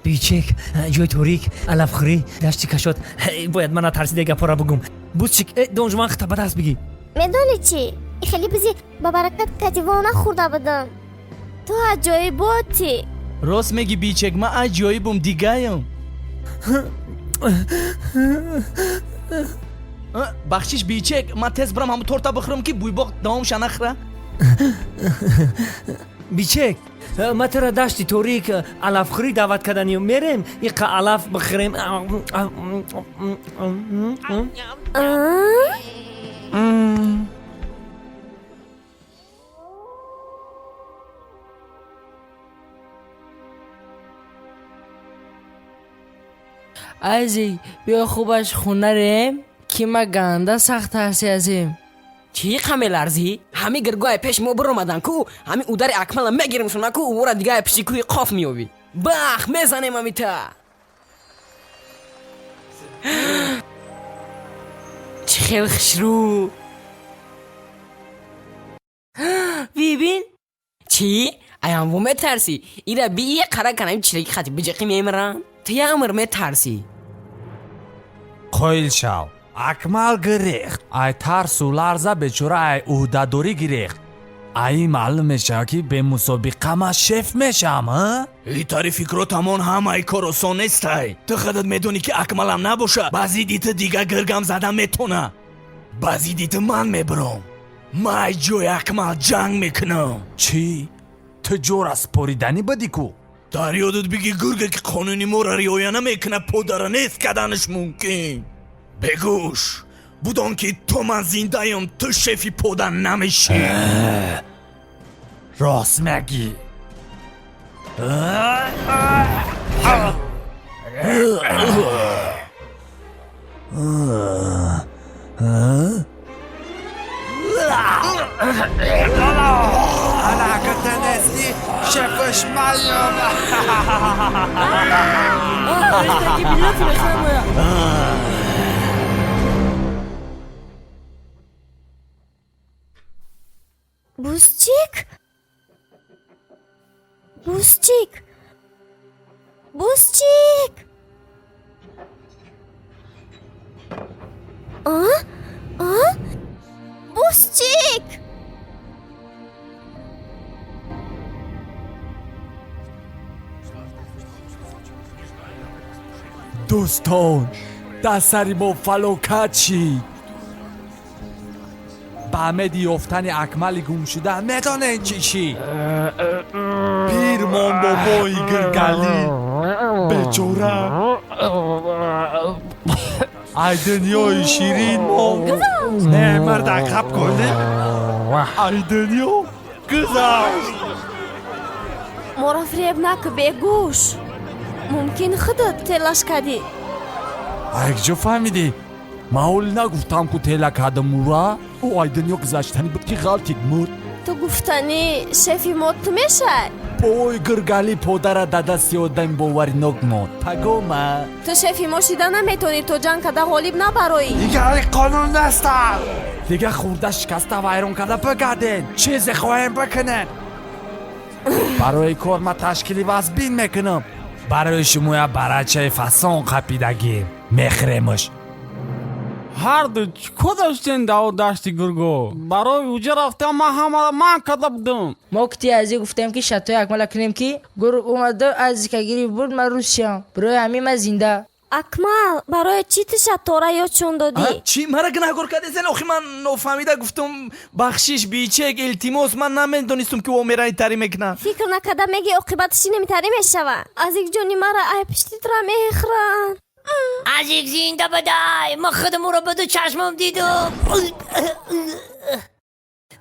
بیچک جای توریک علف خری دشتی کشات باید من ترسیده گپارا بگم بود چیک دونجوان خطبه دست بگی میدونی چی؟ خیلی بزی با برکت کتیوانه خورده بدم تو عجایب بودی راست میگی بیچک من عجایبم دیگه‌ام بخشش بیچک من تز برم همون تورتا بخورم که بوی باق دامش نخره بیچک ما ترا دشتی توریک علف خری دعوت کردنیم میریم یک علف بخوریم азӣ биё хубаш хона рем ки ма ганда сахт ҳастиазем чӣ қамеларзӣ ҳами гиргоҳи пеш мо биромадан ку ҳами удари акмала мегирем шуна ку вора дигаи пиши кӯи қоф меёбӣ бах мезанем амита чӣ хел хушрӯ бибин чӣ аямво метарсӣ ира бие қара канам чираги хати биҷиқӣ мемирам ту ямр метарсӣ қоил шав акмал гирехт ай тарсу ларза бечора ай уҳдадорӣ гирехт ай маълум мешава ки бемусобиқа ма шеф мешавам итари фикротамон ҳамаи кор осон нестай ту худат медонӣ ки акмалам набоша баъзи дита дига гиргам задан метона баъзи дита ман мебирам май ҷои акмал ҷанг мекунам чӣ ту ҷора спориданӣ будӣ ку дар ёдат бигӣ гурге ки қонуни моро риоя намекунад подара нест карданаш мумкин бегӯш будон ки то ман зиндаям ту шефи пода намешӣ рост мегӣ ана ҳақиқатан нести шефи پش میام Buzcik? Buzcik? Buzcik? Buzcik? دوستان در سری با فلاکت شید به همه دیافتن اکمل گم شده میدانه چی پیرمان با مای گرگلی بچوره ای دنیای شیرین ما نه مرد عقب کنه ای دنیا گذشت مورا فریب نکن بگوش ممکن خودت تلاش کردی یک جا فهمیدی معول نگفتم که تیلا کردم مورا او ای دنیا گذشتنی بود که غلطید مرد تو گفتنی شفی موت میشه پای گرگلی پودر دستی آدم باوری نگمون پگومه تو شفی ماشیده نمیتونی تو جنگ کده غالب نبروی دیگه قانون نستم دیگه خورده شکسته و ایرون کده بگردین چیزی خواهیم بکنن برای کار ما تشکیلی وزبین میکنم برای شما یه برچه فسان قپیدگی میخریمش هر دو چکو داشتین داو داشتی گرگو برای اوجه رفتم ما همه من کده بودم ما کتی ازی گفتیم که شتای اکمل کنیم که گرگ اومده از که گیری بود من روز شم برای همین من زنده اکمل برای چی تو شطوره یا چون دادی؟ چی؟ مرا گناهگار کردی زن آخی من نفهمیده گفتم بخشش بیچک التماس من نمیدونستم که او میرانی تری میکنن فکر نکرده میگی عاقبتش نمیتری میشوه از یک جانی مرا ای پشتیت را میخرن از یک زنده بدای ما خودم رو بدو چشمم دیدم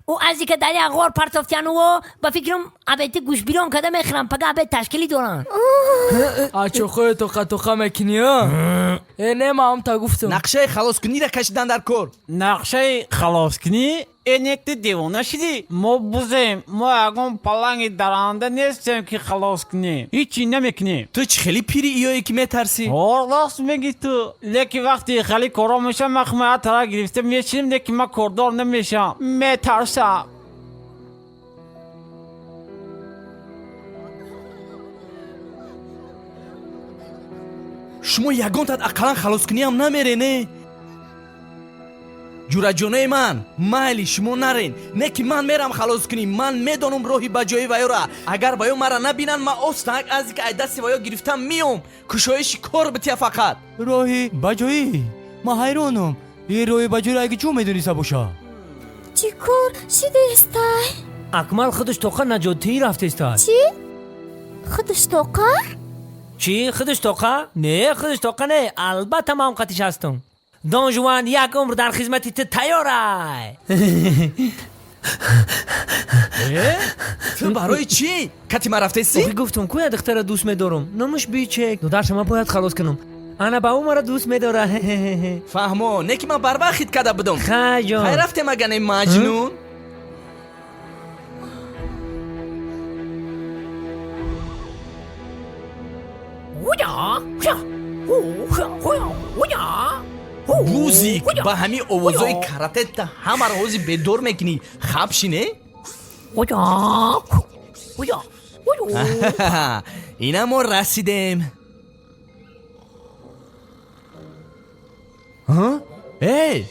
او از که در یک غار پرتافتیان و با فکرم عبیت گوش بیرون کده میخرم پگه عبیت تشکیلی دارن آچو خوی توقع میکنی ها نه ما هم تا گفتم نقشه خلاص کنی را کشیدن در کار نقشه خلاص کنی اینکت دیوانه شدی ما بوزیم ما اگم پلنگ درانده نیستیم که خلاص کنی هیچی نمیکنی تو چه خیلی پیری ایایی که میترسی راست میگی تو لیکی وقتی خیلی کارا میشم مخمه ترا گرفته میشیم لیکی ما کردار نمیشم میترسم شما یگان تد اقلا خلاص کنی هم نمیره نه جورا جانای من مایلی شما نرین نه که من میرم خلاص کنیم من میدانم راهی بجایی ویا را اگر ویا مرا نبینن من استنگ از که دستی ویا گرفتم میام کشایش کار بتیا فقط راهی بجایی ما حیرانم یه راهی بجایی را اگه چون میدونی سبوشا چی کار شده استای اکمل خودش توقع نجاتی رفته استای چی؟ خودش توقع؟ چی؟ خودش توقع؟ نه خودش توقع نه البته من قطیش هستم دان جوان یک عمر در خدمتی تو تیاره تو برای چی؟ کتی ما رفته سی؟ آخی گفتم که دختر دوست میدارم نمش بیچک دادرش من باید خلاص کنم انا با او مرا دوست میداره فهمو نه که من بربخید کده بدم خیلی خیلی رفته مگنه مجنون بوزیک با همین اوازای کراتت همه روزی به دور میکنی خبشی نه؟ اینا ما رسیدیم ای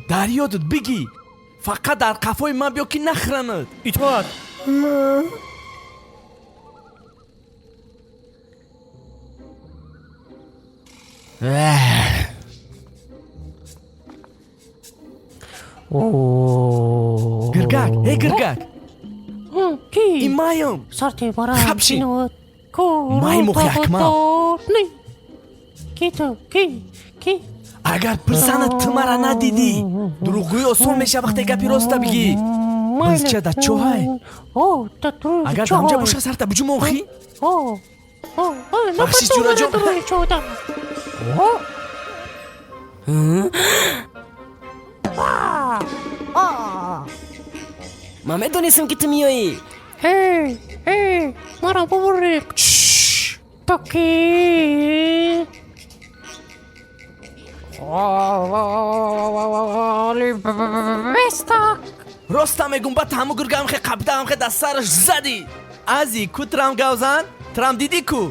در یادت بگی فقط در قفای من بیا که نخرند ایتواد گرگک ای گرگک کی؟ این مایم سرتی برام خبشی کو مای مخی اکمل کی تو کی اگر پرسنت تو مرا ندیدی دروغگوی اصول میشه وقتی گپی راسته بگی بزچه در چوهای اگر دمجا باشه سر تا بجو موخی بخشیش جورا جو من میدونستم که تو میایی ما را ببریق تو کی؟ راستم میگم با تمام گرگم خی قبضم خی دست سرش زدی ازی کو ترام گوزن ترام دیدی کو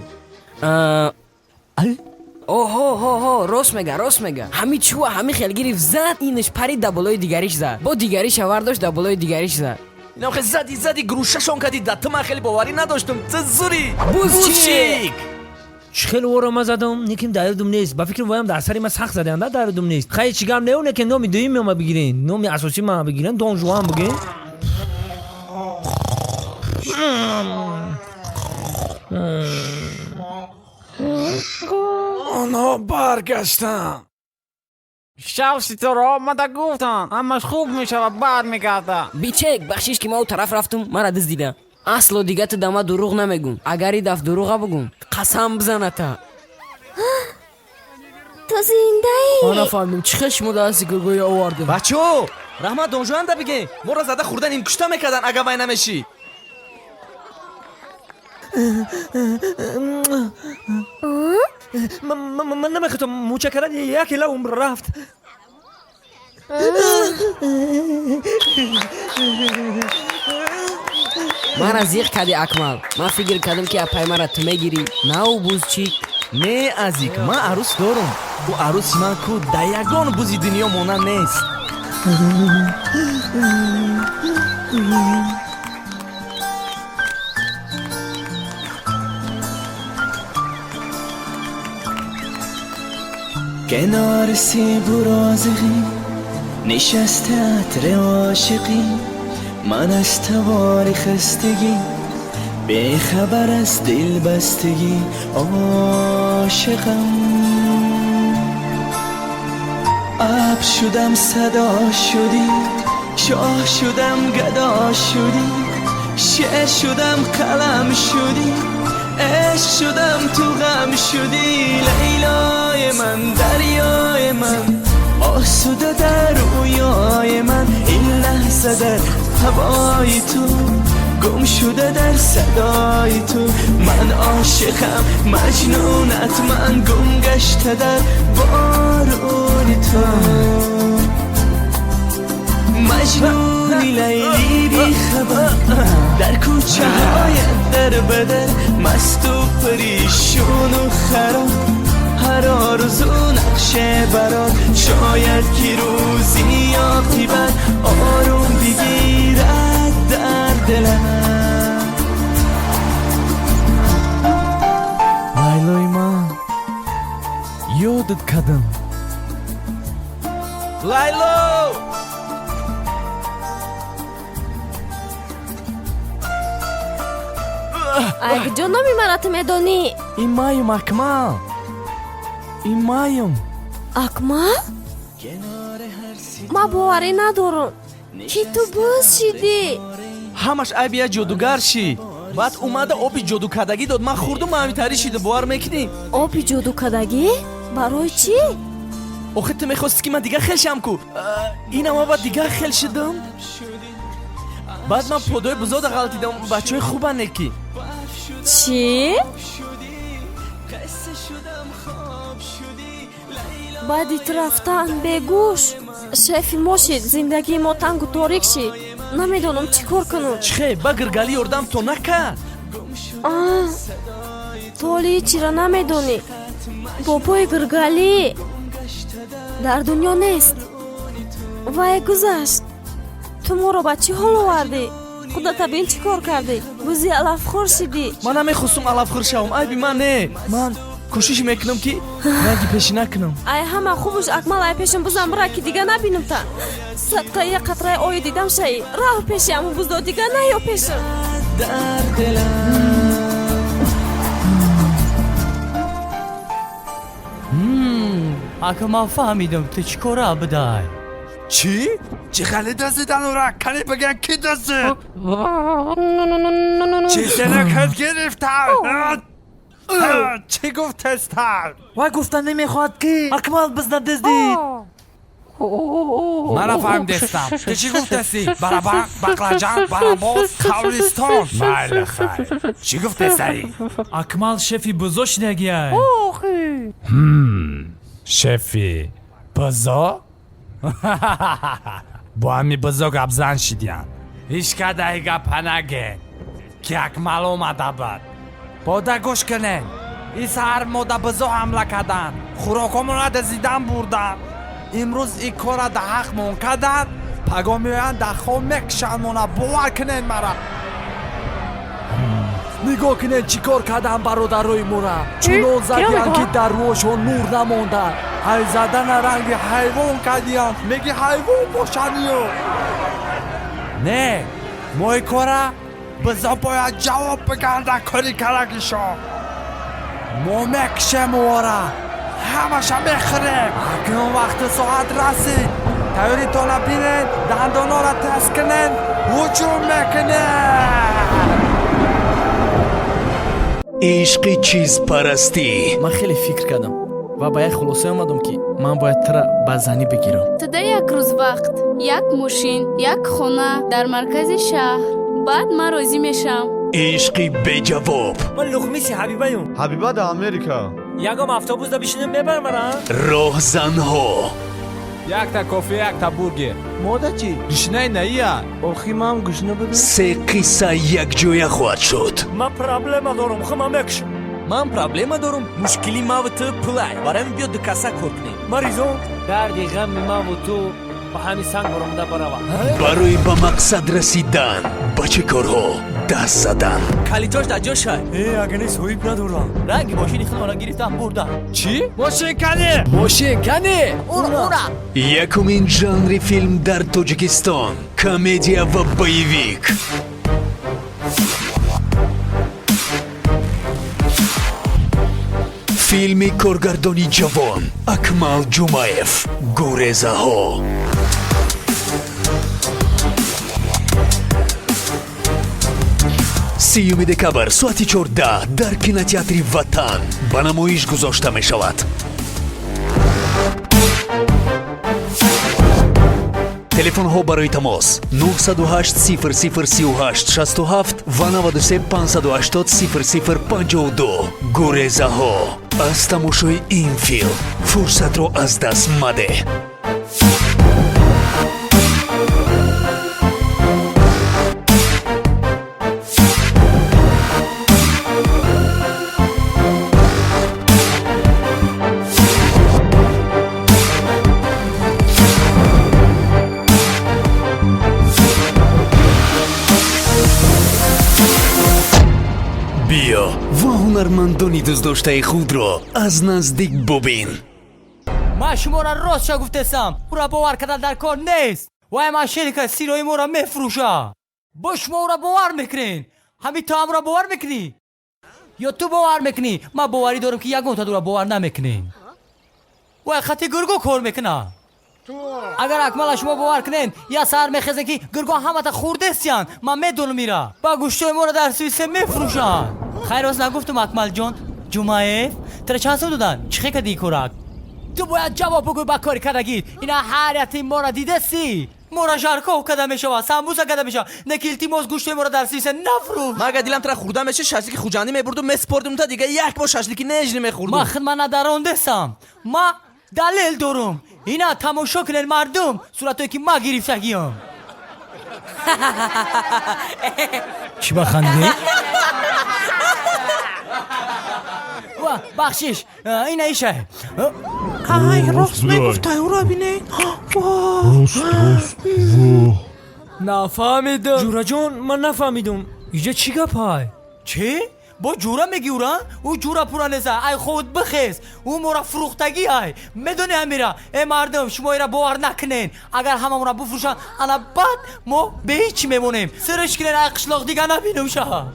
اوه راست میگه همین چوه همین خیلگیری زد اینش پرید دبلای دیگریش زد با دیگریش ورداشت دبلای دیگریش زد اینا خی زدی گروششون کردی دت من خیلی باوری نداشتم چه زوری بوزچیک خیلی ورما زدم نیکیم دردم نیست با فکر وایم در سری ما سخت زدن نه دردم نیست خیلی چیگم نمونه که نومی دویم ما بگیرین نومی اساسی ما بگیرین دون جوان بگین آنها برگشتن شوشی تو را آمده گفتن همش خوب میشه و برمیگرده بیچک بخشیش که ما او طرف رفتم مرا دست دیدم اصلا دیگه تو دما دروغ نمیگم اگری دف دروغ بگم قسم بزنه تا تو زنده ای؟ آنا فهمیم چه خشم دستی گرگوی آورده بچو رحمت دونجوان ده بگه ما را زده خوردن این کشتا میکردن اگه بای نمیشی من نمیخوام متشکرم یکی لهم رفت من از یک کدی اکمال من فکر کردم که اپای مرا تو میگیری نه او بوزچیک نه ازیک من عروس دارم او عروس من کو دیگان بوزی دنیا مونن نیست کنار سیب و رازقی نشسته عطر عاشقی من از توار خستگی به خبر از دل بستگی عاشقم اب شدم صدا شدی شاه شدم گدا شدی شعر شدم قلم شدی عشق شدم تو غم شدی لیلای من دریای من آسوده در رویای من این لحظه در هوای تو گم شده در صدای تو من عاشقم مجنونت من گم گشته در بارون تو مجنونی لیلی بی خبر در کوچه های در بدر مست و پریشون و خراب هر آرزو نقشه برات شاید که روزی عاقبت آروم بگیرد در دلم لیلای من یادت کردم لیلو اگه جا نمیمرد میدونی این مایم اکمال این مایم اکمال؟ ما باوری ندارم که تو باز شدی همش عیبیه جادوگر شی بعد اومده آبی جادو کدگی داد من خوردم و همیتری شده باور میکنی آبی جادو کدگی؟ برای چی؟ آخه تو میخواستی که من دیگه خیل شم کو این اما بعد دیگه خیل شدم بعد من پودای بزرگ غلطی دم بچه های خوبه نکی چی؟ بعدی رفتن بگوش شفی ما شد زندگی ما تنگ و تاریک شد نمیدونم چی کار کنم چخه با گرگالی یردم تو نکرد تولی چی را نمیدونی بابای گرگالی در دنیا نیست وای گذشت تو ما رو با چی حال آوردی خدا تبین چی کار کردی بوزی علف خور شدی من نمیخواستم علف خور شوم عیبی من نه من کوشش میکنم که رنگی پیشی نکنم ای همه خوبش اکمال ای پیشم بزن برای که دیگه نبینم تا صدقه یک قطره آی دیدم شایی راه پیشی همون بزدو دیگه نه یا پیشم در دلم اگه من فهمیدم تو چی کاره بدای چی؟ چی خالی دستی دانو را کنی بگن کی دستی؟ چی سنکت گرفتن؟ چی گفت تستر؟ وای گفتن نمیخواد که اکمال بزن دزدی من فهمیدستم که چی گفتستی؟ برابر، بقلجان، برابوز، خاوریستان. بله خیر. چی گفتستی؟ اکمال شفی بزرگ نگیه. شفی بزرگ؟ با همی بزرگ ابزن شدیم. هیچ کده گپ نگه که اکمال اومده بود. باده گوش کنین. این سهر ماده بزرگ حمله کردن. خوراکمون را دزیدن بردن. امروز این کار را ده حق مون کردن. پگاه میوین ده خواه مکشن مونا باور کنین مرا. نگاه کنین چی کار کردن برادرای مورا. چونان زدین که در روشون نور نماندن. های زدن رنگ حیوان کردیم. میگی حیوان باشنیو. نه ما این کاره بزا باید جواب بگن در کاری کرکشان. ما مکشم واره همشا میخوریم. اکنون وقت ساعت رسید. تایوری تالا بینین دندانا را تست کنین هجوم میکنین. عشق چیز پرستی. من خیلی فکر کردم و به یک خلاصه آمدم که من باید ترا به زنی بگیرم. تا یک روز وقت یک ماشین یک خونه در مرکز شهر بعد من راضی میشم. عشقی به جواب. من لغمیسی حبیبه یم. حبیبه در امریکا. یکم افتا دا بشینیم ببرم. راهزنها. یک تا کافی یک تا بورگر. ماده چی؟ گشنه نیه. آخی من هم گشنه بده. سه قصه یک جویا خواهد شد. من پرابلم دارم خواهم مکشم. من پرابلم دارم مشکلی ما و تو پلای برای بیا دو کسا کار کنیم. مریضو دردی غم ما و تو با همین سنگ برامده بروا. برای به مقصد رسیدن با چه کارها دست زدن. کلیتاش در جاش های. اگه نیست سویب ندارم. رنگ ماشینی خود را گرفتم بردم. چی؟ ماشین کنه. ماشین کنه. اورا. یکمین ژانر فیلم در تاجیکستان کمدیا و بایویک. فیلم کارگردانی جوان اکمال جمایف گریزه ها. سیوم دکبر ساعت 14 در کینوتئاتر وطن به نمایش گذاشته می شود. تلفن ها برای تماس 908 0038 67 و 93 580 0052. گریزه ها. از تماشای این فیلم فرصت رو از دست مده. بیا و هنرمندانی دوست داشته خود را از نزدیک ببین. من شما را راست چه گفتستم. او را باور کردن در کار نیست. و من شرکت سیرای ما را میفروشه. با شما را باور میکنین. همین تو هم را باور میکنی یا تو باور میکنی؟ من باوری دارم که یکون تا دو را باور نمیکنین. و خطی گرگو کار میکنه. اگر اکمال شما باور کنین یا سر میخزن که گرگو همه تا خورده استیان من میدونم میره با گوشتای ما را در سویسه میفروشن. خیر از نگفتم اکمال جان جمعه تر چند سال دادن چی کردی کارک؟ تو باید جواب بگوی با کاری کردگید. اینا حیرتی ما را دیده سی ما را جرکو کده میشوا سمبوسا کده میشوا نکیلتی موز گوشتای ما را در سویسه نفروش. من اگه دیلم تر خورده میشه ششلیکی خوجانی میبردم مسپردم تا دیگه یک بار ششلیکی نجلی میخوردم. من خدمت نداروندستم. ما دلیل دارم. اینا تماشا کنن مردم صورتایی که ما گرفتگیم. چی بخندی؟ و بخشش این ایشه. های راست میگفته او را بینه. راست نفهمیدم. جورا جان من نفهمیدم اینجا چی گپای؟ چی؟ با جورا میگی اورا؟ او جورا پورا نزه ای خود بخیز. او مورا فروختگی های میدونی همیرا. ای مردم شما ایرا باور نکنین. اگر همه مورا بفروشن انا بعد ما به هیچ میمونیم. سرش کنین اقشلاق دیگه نبینم شا.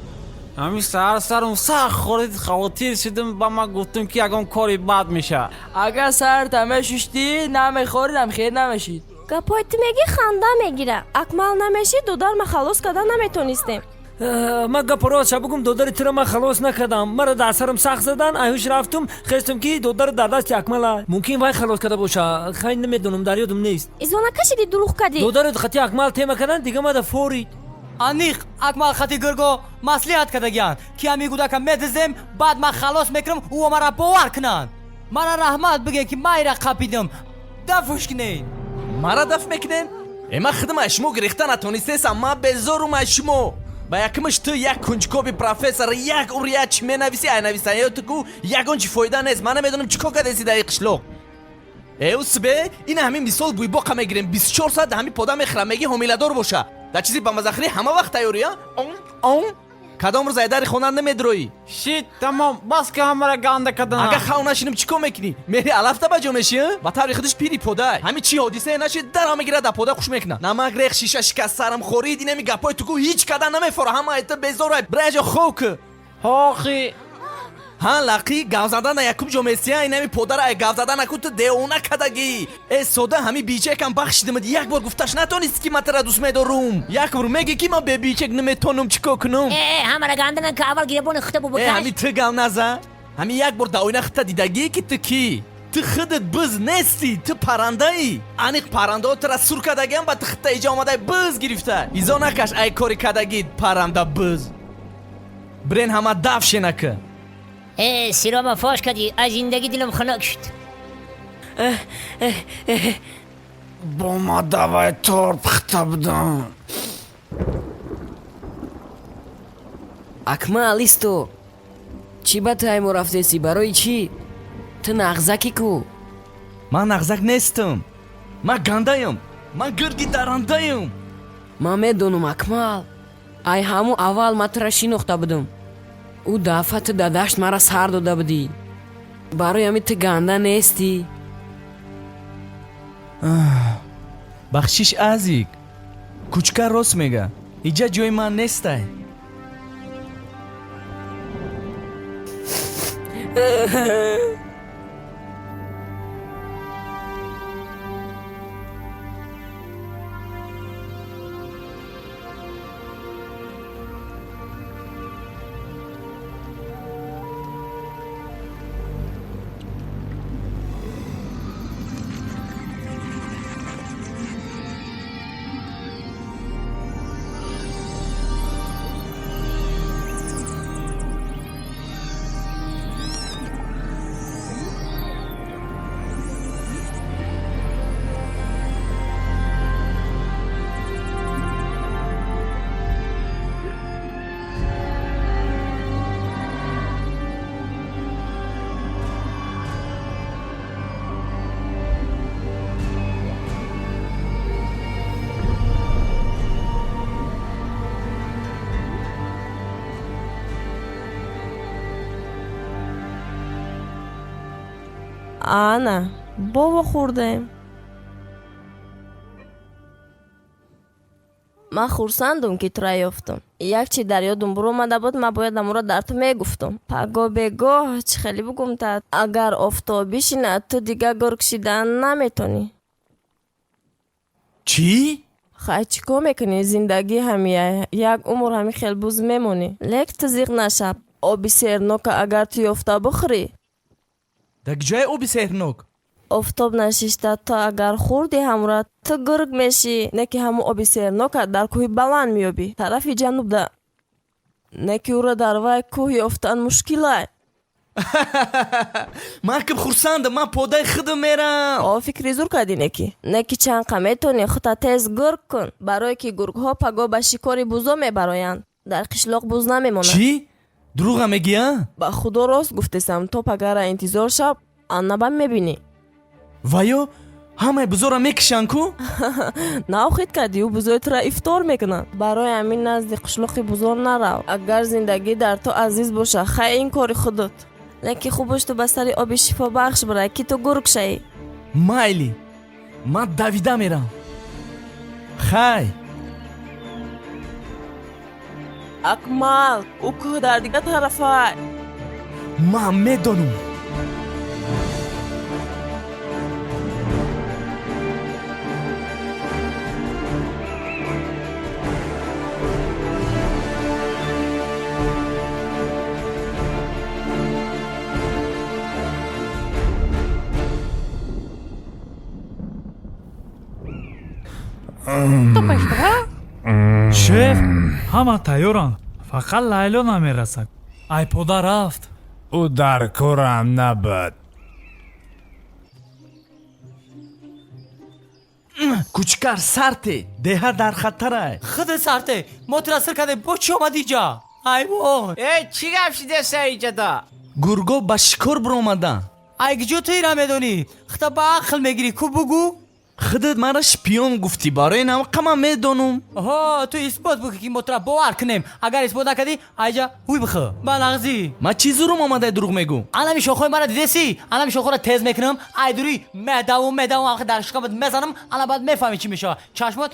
همین سرم سخت خورید خواتیر شدم با من گفتم که یکم کاری بد میشه. اگر سر تمه ششتی نمیخوریدم خیر نمیشید. گپای تو میگی خنده میگیره. اکمال نمیشی دودار ما خلاص کردن نمیتونستیم. من گپرات شبگم دودر تر من خلاص نکردم مرا دسترم سخت زدن ایوش رفتم خستم که دودر در دست اکمل ممکن وای خلاص کرده باشه خیلی نمیدونم در یادم نیست ازونا کشیدی دروغ کردی دودر خطی اکمل تیمه کردن دیگه ما فوری انیق اکمال خطی گرگو مسلیحت کردگیان که همی گودا که مدزم بعد من خلاص میکنم او مرا باور کنن مرا رحمت بگه که من ایرا قپیدم دفش کنین مرا دف میکنین؟ اما خدم اشمو گریختن اتونیستیسم ما بزارم اشمو با یکمش تو یک کنجکوبی پروفسور یک اوریا چی می نویسی ای نویسایی تو کو یکون چی فایده نیست من نمیدونم چیکار کردی در قشلو ایوس به این همین مثال بوی باقا میگیریم 24 ساعت همین پودا میخرم میگی حامله‌دار باشه در چیزی با مزخری همه وقت تیاریه اون کدام روز ایداری خونن نمیدروی شیت تمام بس که همه را گنده کردن اگه خواهو نشینم چیکار میکنی میری علفته بجا میشی با طبری خودش پیری پودا همین چی حادثه نشید در همه گیره در پودا خوش میکنه نمک ریخ شیشه شکست سرم خورید اینمی گپای تو کو هیچ کدن نمیفوره همه ایتا بزاره برای خوک آخی ها لقی گاو زدن یکم جمعیسی اینمی پودا را گاو زدن نکن تو دیونه کدگی ای سودا همین بیچه کم بخشیدم یک بار گفتش نتونست که من ترا دوست میدارم یک بار میگی که من به بیچه نمیتونم چیکار کنم همه را گندن که اول گیربون خطه بو بکش همین تو گاو نزن همین یک بار داوینه خطه دیدگی که تو کی تو خودت بز نیستی تو پرنده ای انیق پرنده ها ترا سور کدگی هم با تو خطه ایجا آمده بز گرفته ایزا نکش ای کاری کدگی پرنده بز برین همه دفش نکه سیرام فاش کردی از زندگی دلم خنک شد با ما دوای تار پخته بدم اکمل ایستو چی با تایمو رفته سی برای چی؟ تو نغزکی کو من نغزک نیستم من گندهیم من گرگی درندهیم من میدونم اکمل ای همو اول ما ترا شناخته بودم او دفعه تو داداشت مرا سر داده بودی برای همین تو گنده نیستی بخشش ازیک کوچکه راست میگه اینجا جای من نیسته ана бова хӯрдем ман хурсандум ки тура ёфтам як чи дар ёдум буромада буд ман бояд амуро дар ту мегуфтам пагоҳ бегоҳ чӣ хеле бугумтад агар офтоб бишинад ту дига гур кшидан наметонӣ чӣ хай чӣ кор мекунӣ зиндагӣ ҳамия як умр ҳами хелбуз мемонӣ лек ту зиқ нашаб оби сернока агар ту ёфта бихӯрӣ дар куҷое оби сеҳрнок офтоб нашишта то агар хӯрди ҳамра ту гург мешӣ не ки ҳамун оби сернока дар кӯҳи баланд меёбӣ тарафи ҷанубда не ки ӯро дар вай кӯҳ ёфтан мушкилай ман ки хурсандам ман подаи худам мерам фикри зур кардӣ не ки чанқа метонӣ хута тез гург кун барое ки гургҳо пагоҳ ба шикори бузо мебароянд дар қишлоқ буз намемонад чӣ дурӯға мегия ба худо рост гуфтесам то пагара интизор шаб аннаба мебинӣ ваё ҳамаи бузора мекишанд ку наохид кардӣ ӯ бузои тура ифтор мекунанд барои ҳамин назди қишлоқи бузор нарав агар зиндагӣ дар то азиз боша хай ин кори худот леки хубош ту ба сари оби шифобахш барай ки ту гург шавӣ майли ман давида мерам хай акмал ӯ кӯҳ дар дига тарафай ман медонам تو بشبه شف همه تیارن فقط لیلا نمیرسد айпода рафт ӯ дар корам набуд. кучкар сарте деҳа дар хатарай. خود سرته ما تو را سر کرده با چی آمد اینجا حیوان چی گپ شده اینجا دا гурго ба шикор биромаданд. اگه جو توی را میدونی خدا با عقل میگیری کو بگو خودت مرا شپیون گفتی برای این همه میدونم. آها تو اثبات بگی که ما تو را باور کنیم اگر اثبات نکردی ایجا هوی بخو بلغزی ما چی زورم آمده دروغ میگم. الان می شوخوی مرا دیدی الان می شوخو را تز میکنم ایدوری مدام آخه در شکمت میزنم الان بعد میفهمی چی میشه چشمات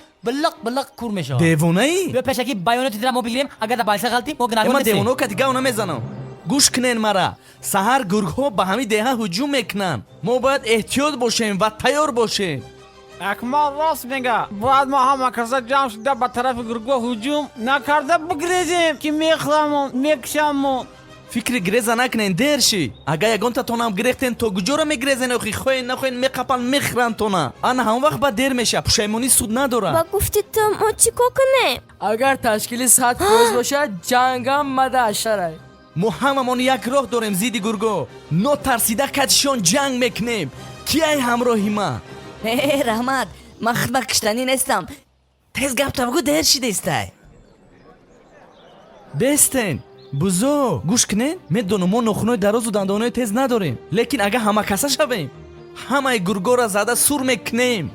بلق کور میشه. دیوانه ای؟ بیا پیشکی بیاناتی در ما بگیریم اگر در بالسه غلطی ما گناهگار نیستیم. ما دیوانه که دیگه اونا میزنم. گوش کنین مرا. سحر گرگ‌ها به همین دهه هجوم میکنن. ما باید احتیاط باشیم و تیار باشیم. اکمال راست میگه باید ما همه کسا جمع شده به طرف گرگ‌ها هجوم نکرده بگریزیم که میخلمون میکشمون. فکر گریزه نکنین دیر شی. اگه یگان تاتونم گریختین تو گجورا میگریزین اخی خوین نخوین میقپل میخرن تونا. آن هم وقت با دیر میشه پشیمونی سود نداره. با گفتی تو ما چیکو کنه؟ اگر تشکیل ساعت روز باشه جنگم مده اشتره ما هممون یک راه داریم زیدی گرگو نو ترسیده کتشون جنگ میکنیم کیای همراهی ما؟ رحمت من خدمت کشتنی نیستم تیز گپ تا بگو دیر شده استای بستین بزو گوش کنین میدونم ما نخونای دراز و دندانای تیز نداریم لیکن اگه همه کسا شویم همه گرگو را زده سور میکنیم.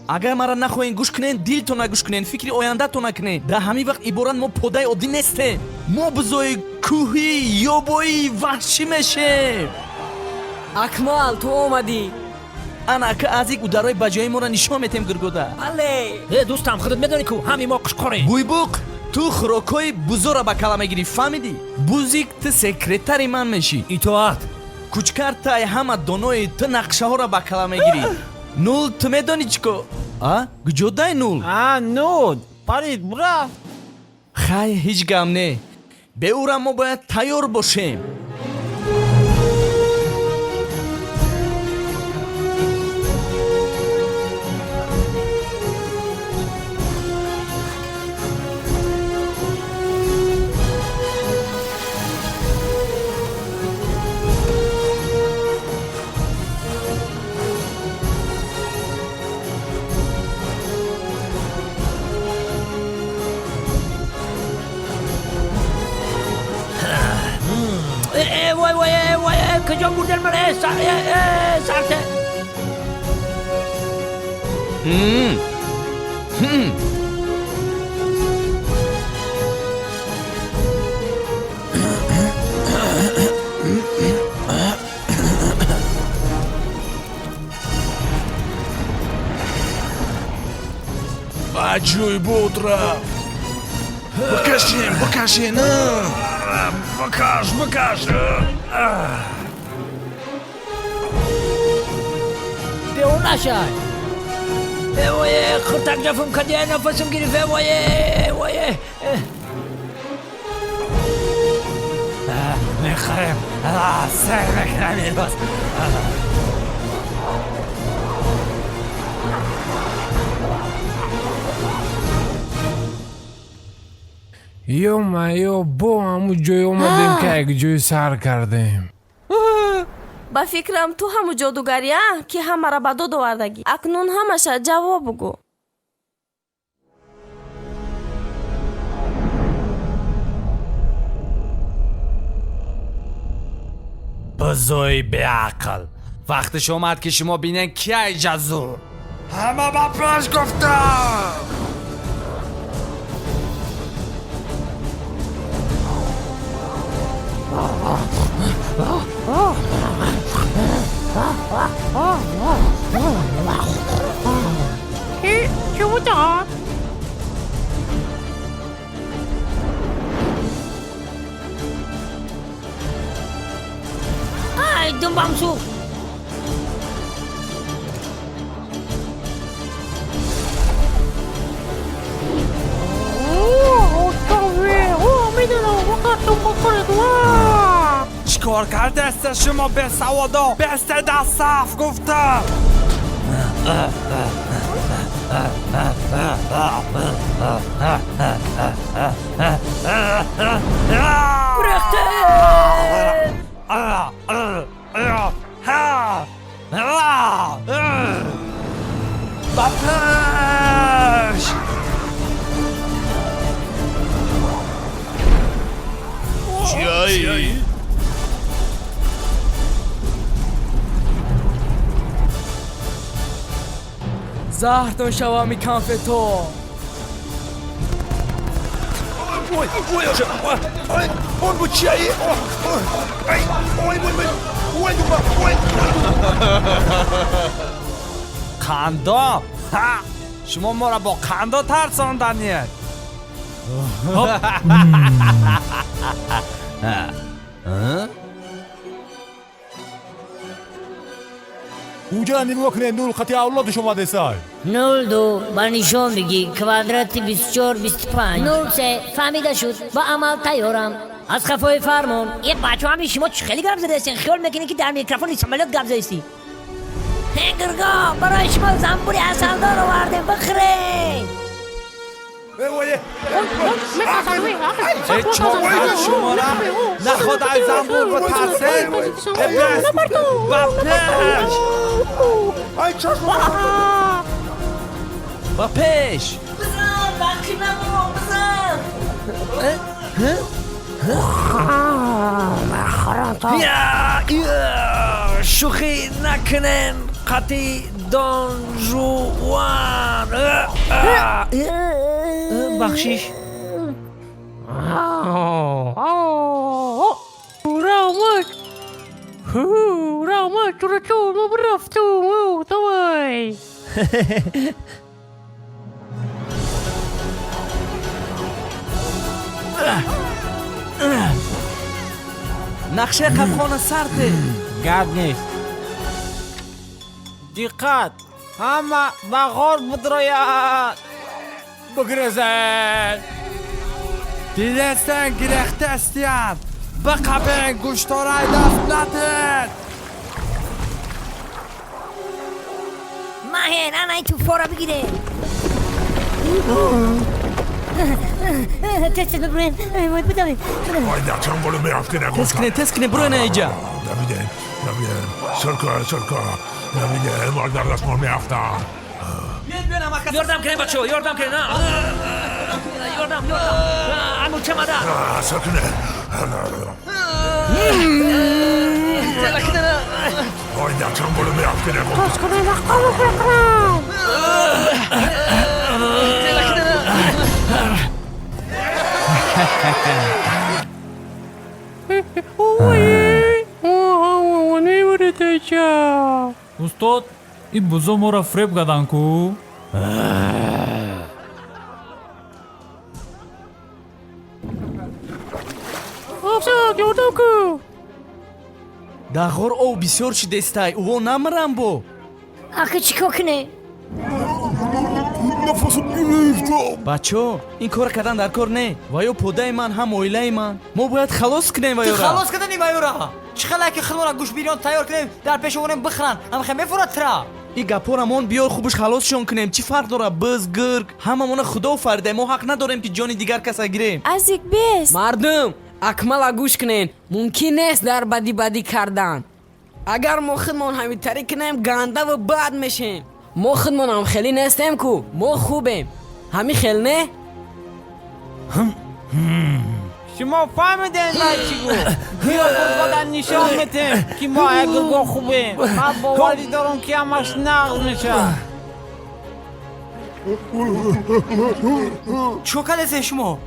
اگر مرا نخواهین گوش کنین دیلتون نگوش کنین فکری آینده تو نکنین در همین وقت عبارت ما پودای عادی نیستیم ما بزوی کوهی یابایی وحشی میشیم. اکمال تو اومدی انا که از یک ادارای بجایی ما را نشان میتیم گرگوده. بله دوستم خودت میدونی که همین ما قشقاریم بوی بوق تو خوراکای بزو را به کلمه گیری فهمیدی؟ بوزیک تو سکرتری من میشی اطاعت کوچکر تای همه دانوی تو نقشه ها را به کلمه گیری. نول تو میدونی چیکو؟ گجودای نول؟ نول پرید برا خیلی هیچ گم نه به او را ما باید تیار باشیم. وای کجا بودن منه سرته بجوی بود رفت بکشین بکش بیرون نشای وای خطک جفم کدیه نفسم گریفه وای میخرم سر بکنم این باز یا ما یا با همون جای اومدیم که یک جای سر کردیم. با فکرم تو همو جادوگریه که همه را به دو آوردگی اکنون همشه جواب بگو. بزوی به عقل وقتش اومد که شما بینن کی جزور همه با پیش گفتم. چی بوده؟ ای دنبام سو چیکار کرده است شما به سوادا بسته دست صف گفتم بپش چیایی؟ زهر دون شوا می کانف تو اون بود چیایی؟ قندو شما ما را با قندو ترساندنید اونجا نگاه کنه نور خطی اولاد شما دستای 02 با نشان بگی کوادرات 24 25 03 فهمیده شد با عمل تیارم از خفای فرمان یه بچه همی شما خیلی گرم زده هستین خیال میکنی که در میکروفون سمالیات گرم زده هستی هنگرگاه برای شما زنبوری اصلدار رو وردیم بخرین شما را نخود از زنبور و ترسه با پیش شوخی نکنن قطی دانجوان بخشیش رامت تو رو تو ما برفتم دوای نقشه قبخانه سرده گرد نیست دقت همه بغار بدراید بگرزن دیدستن گرخته استیم بقبه گوشتارای دست نتید ماهر انا تو فورا بگیره تست ببرین باید بدویم آیده چند بولو میرفت که نگوشم تست کنه برو نه ایجا نمیدن سرکا نمیدن مال در دست مال میرفتم یاردم کنه بچه یاردم کنه نه یاردم امو چه مده سرکنه آیده چند بولو میرفت که نگوشم تست کنه نخواهو بکنم استاد این بزو ما را فریب کردن کو افسر یاردم کو داخور او بسیار شدستای او نمرم بو آخه چیکار کنه بچو این کار کردن در کار نه و یا پودای من هم اویلای من ما باید خلاص کنیم و یا را خلاص کردنی ما را چخلا که خلورا گوش بیرون تیار کنیم در پیش اونم بخرن هم خیمه فرات ترا این گپورمون بیار خوبش خلاصشون کنیم چی فرق داره بز گرگ هممون خدا فرده ما حق نداریم که جان دیگر کس گیریم از یک بیست مردم اکمل گوش کنین ممکن نیست در بدی کردن اگر ما خودمون همین طریق کنیم گنده و بد میشیم ما خودمون هم خیلی نیستیم کو ما خوبیم همین خیلی نه شما فهمیدین چی گو بیا بدن نشان میتیم که ما اگرگاه خوبیم من باوری دارم که همش نقض میشه چو کلیسه شما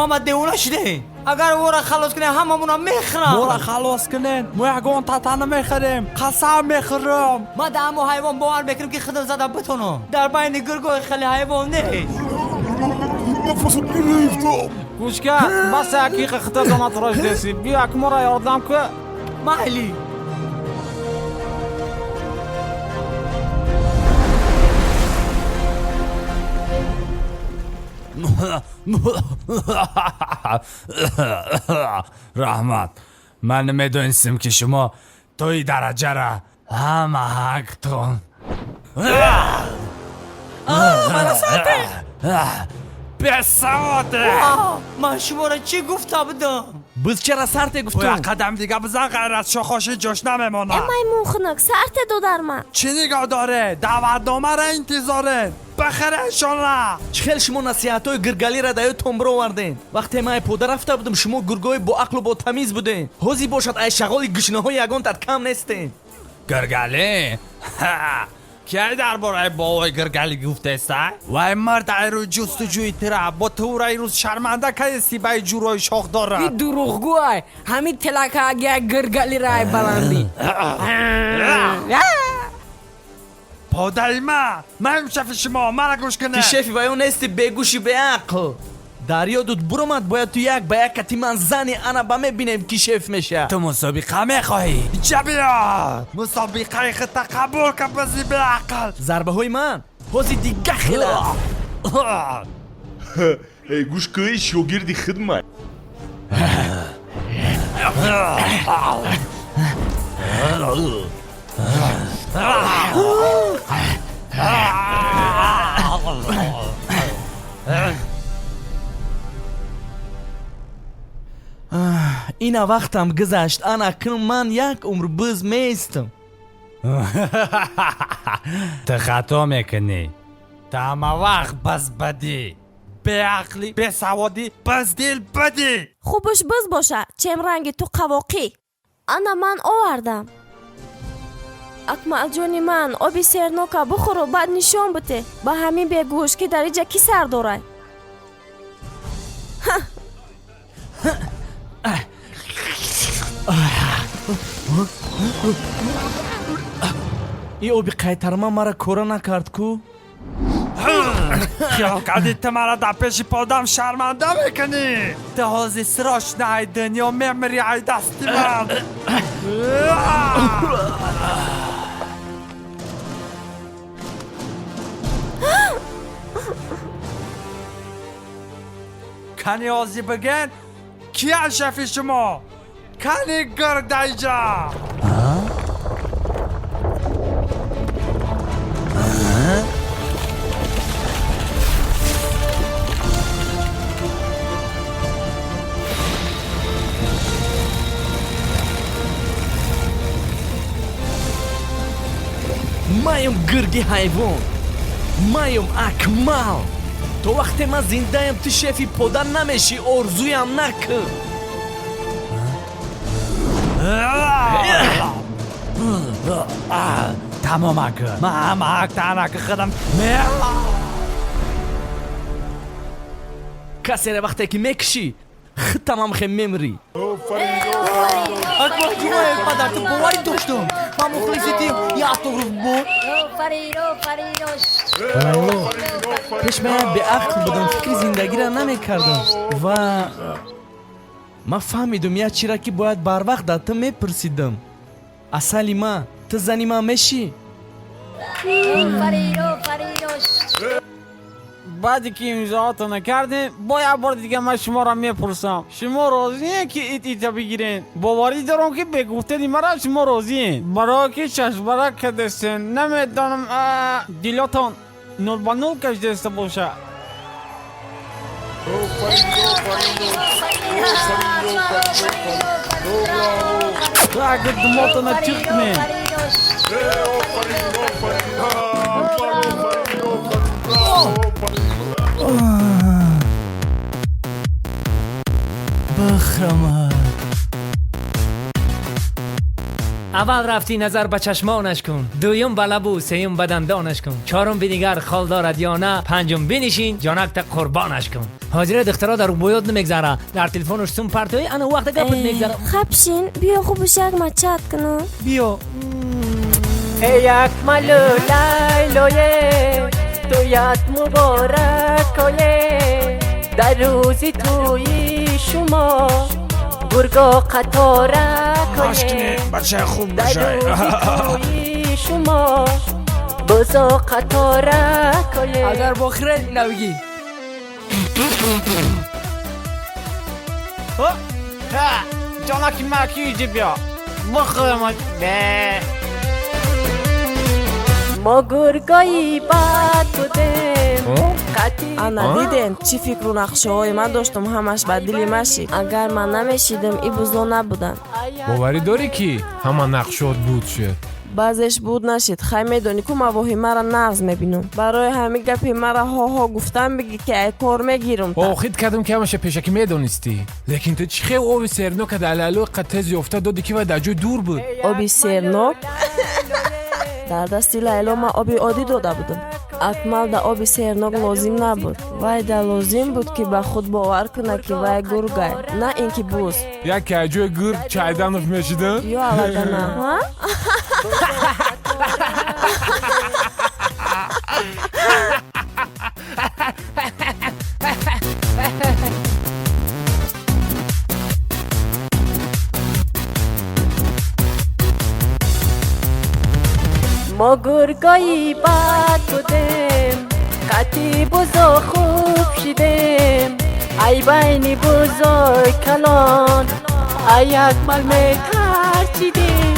هم دیونه شده اگر او را خلاص کنه هممون هم میخرم ما را خلاص کنین ما یکان تتانه میخریم قسم میخرم ما دم و حیوان باور بکنیم که خودم زده بتونم در بین گرگای خیلی حیوان نه گوش کن بس حقیق خطرات راش دستی بیا اکمو را یاردم که مالی رحمت من نمیدونستم که شما توی درجه را همه حقتون من ساعته بسواده من شما را چی گفته بودم؟ بز چرا سرت گفتم؟ باید قدم دیگه بزن غیر از شخاشی جوش نمیمونه مایمون خنک سرت دو در من چی نگاه داره؟ دعوتنامه را انتظاره بخره شونه چخیل شما نصیحت های گرگلی را دایو تنبرو وردین وقتی من پوده رفته بودم شما گرگای با عقل و با تمیز بودین حوزی باشد ای شغال گشنه های یگان تر کم نیستین گرگلی؟ کی درباره بابای گرگلی گفته است؟ وای مرد ایرو جستجوی تره با تو را روز شرمنده که سیبای جورای شاخ داره این دروغگوی همین تلکه اگه گرگلی رای بلندی پادری من شف شما مرا گوش کنه تی شفی وای اون نیستی بگوشی به عقل دریا دود برامد باید تو یک به یک کتی من زنی انا با میبینیم کی شف میشه تو مسابقه میخواهی چه بیا مسابقه خط قبول که بزی به عقل ضربه های من حوزی دیگه خیلی گوش که شوگردی خدمت اینا وقتم گذشت انا کن من یک عمر بز میستم تو خطا میکنی تو همه وقت بز بدی به عقلی به سوادی بز دل بدی خوبش بز باشه چم رنگی تو قواقی انا من آوردم اکمال جونی من آبی سرنوکه بخور و بعد نشان بده با همین بگوش که در اینجا کی سر داره ای آبی قیترما مرا کورا نکرد کو خیال کردی تو مرا در پیش پادم شرمنده میکنی تو حوزی سراش نه دنیا میمری ای دستی من کنی آزی بگن کیا شفی شما کنی گرد ایجا مایم گرگی حیوان مایم اکمال تو وقتی من زنده ام تو شفی پودر نمیشی ارزویم نکن تمام اکر من همه حق تنک خودم کسی را وقتی که میکشی خود تمام خیم میمری اکبر جوای قدر تو باوری داشتم من مخلصیتی یه اتوگراف بود پیش من به عقل بودم فکر زندگی را نمیکردم و من فهمیدم یه چی را که باید بر وقت در تو میپرسیدم اصلی من تو زنی من میشی بعدی که امضاعاتو نکردیم با یه بار دیگه من شما را میپرسم شما راضیه که ایتا بگیرین باوری دارم که به گفته مرا شما راضیین برای که چشمرک کدستین نمیدانم دیلاتان نول با نول کش دسته باشه اگه دماتو نچیخ کنین بخرمد اول رفتی نظر به چشمانش کن دویم به لب و سیم به دندانش کن چهارم به دیگر خال دارد یا نه پنجم بنشین جانک تا قربانش کن حاضره دخترا در باید نمیگذره در تلفنش سوم پرتوی انا وقت گپت نمیگذره خبشین بیا خوبش یک مچت کنم بیا ای اکمل لیلویه تویت مبارکایه در روزی توی شما گرگا قطارکایه بچه خوب باشه در روزی توی شما بزا قطارکایه اگر بخره نوگی جانکی مکی ایجی بیا بخورم به ما گرگایی بد بودیم قد ана диден чӣ фикру нақшаҳои ман доштам ҳамаш ба дили ман шид. Агар ман намешидам ин бузло набуданд. боварӣ дорӣ ки ҳама нақшот буд шуд? баъзеш буд нашид. хай медонӣ ку мавоҳи мара нағз мебинам. барои ҳамин гапи мара ҳоҳо гуфтан бигӣ ки ай кор мегирам. охид кардам ки ҳамаша пешакӣ медонистӣ. лекин ту чӣ хел оби сернока дар лайлои қаттез ёфта додӣ ки вай дар ҷой дур буд? оби сернок? дар дасти лайло ман оби оддӣ дода будам. акмал дар оби сернок лозим набуд. вай дар лозим буд ки ба худ бовар кунад ки вай гургай, на ин ки буз. яке аз ҷои гург чайданов мешидам? ё аллакана. ما گرگایی بد بودیم قطی بزا خوب شدیم ای بینی بزای کلان ای اکمل می ترچیدیم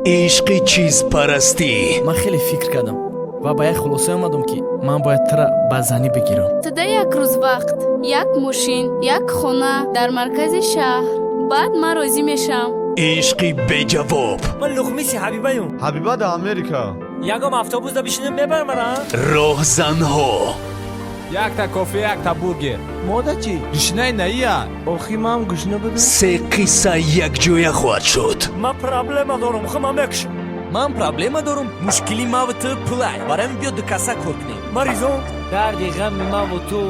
عشق چیز پرستی. من خیلی فکر کردم و با یک خلاصه آمدم که من باید ترا به زنی بگیرم. تا یک روز وقت یک ماشین یک خانه در مرکز شهر بعد من راضی میشم. عشقی به جواب. من لخمیسی حبیبایم. حبیبا در امریکا. یکم افطابوز دا بشینیم ببرم را. راهزنها. یک تا کافی یک تا بورگر. مادر چی؟ گشنه نیا. آخی من گشنه بودم. سه قصه یک جویا خواهد شد. من پرابلم دارم خواهم مکشم. من پرابلم دارم. مشکلی ما و تو پلای. برایم بیا دو کاسه کار کنیم. مریضو دردی غم ما و تو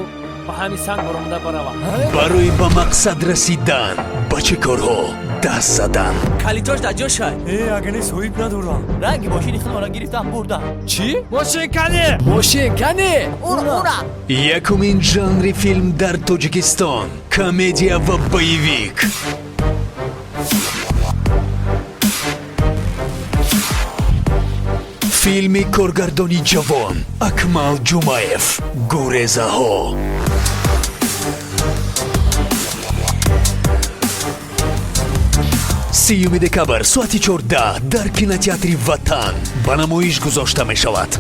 با همین سنگ برامده برام. برای به مقصد رسیدن با چه کارها دست زدن. کلیتاش در جاش های. اگه نیست هویت ندارم. رنگ ماشینی خود را گرفتم بردم. چی؟ ماشین کنی. ماشین کنی. اورا. یکمین ژانر فیلم در تاجیکستان. کمدیا و بایویک. فیلم کارگردانی جوان اکمل جمایف. گریزه ها. سیوم دکبر ساعت 14 در کینотеатри وطن به نمایش گذاشته می شود.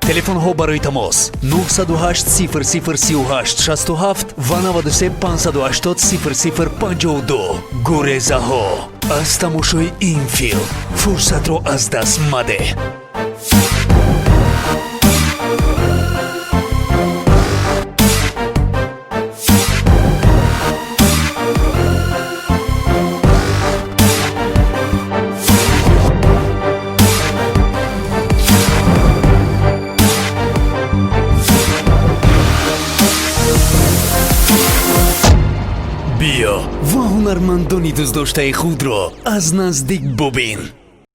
تلفن ها برای تماس 908 0038 67 و 93 580 0052. گریزه ها. از تماشای این فیلم فرصت را از دست مده. بیا و هنرمندانی دوست داشته خود را از نزدیک ببین.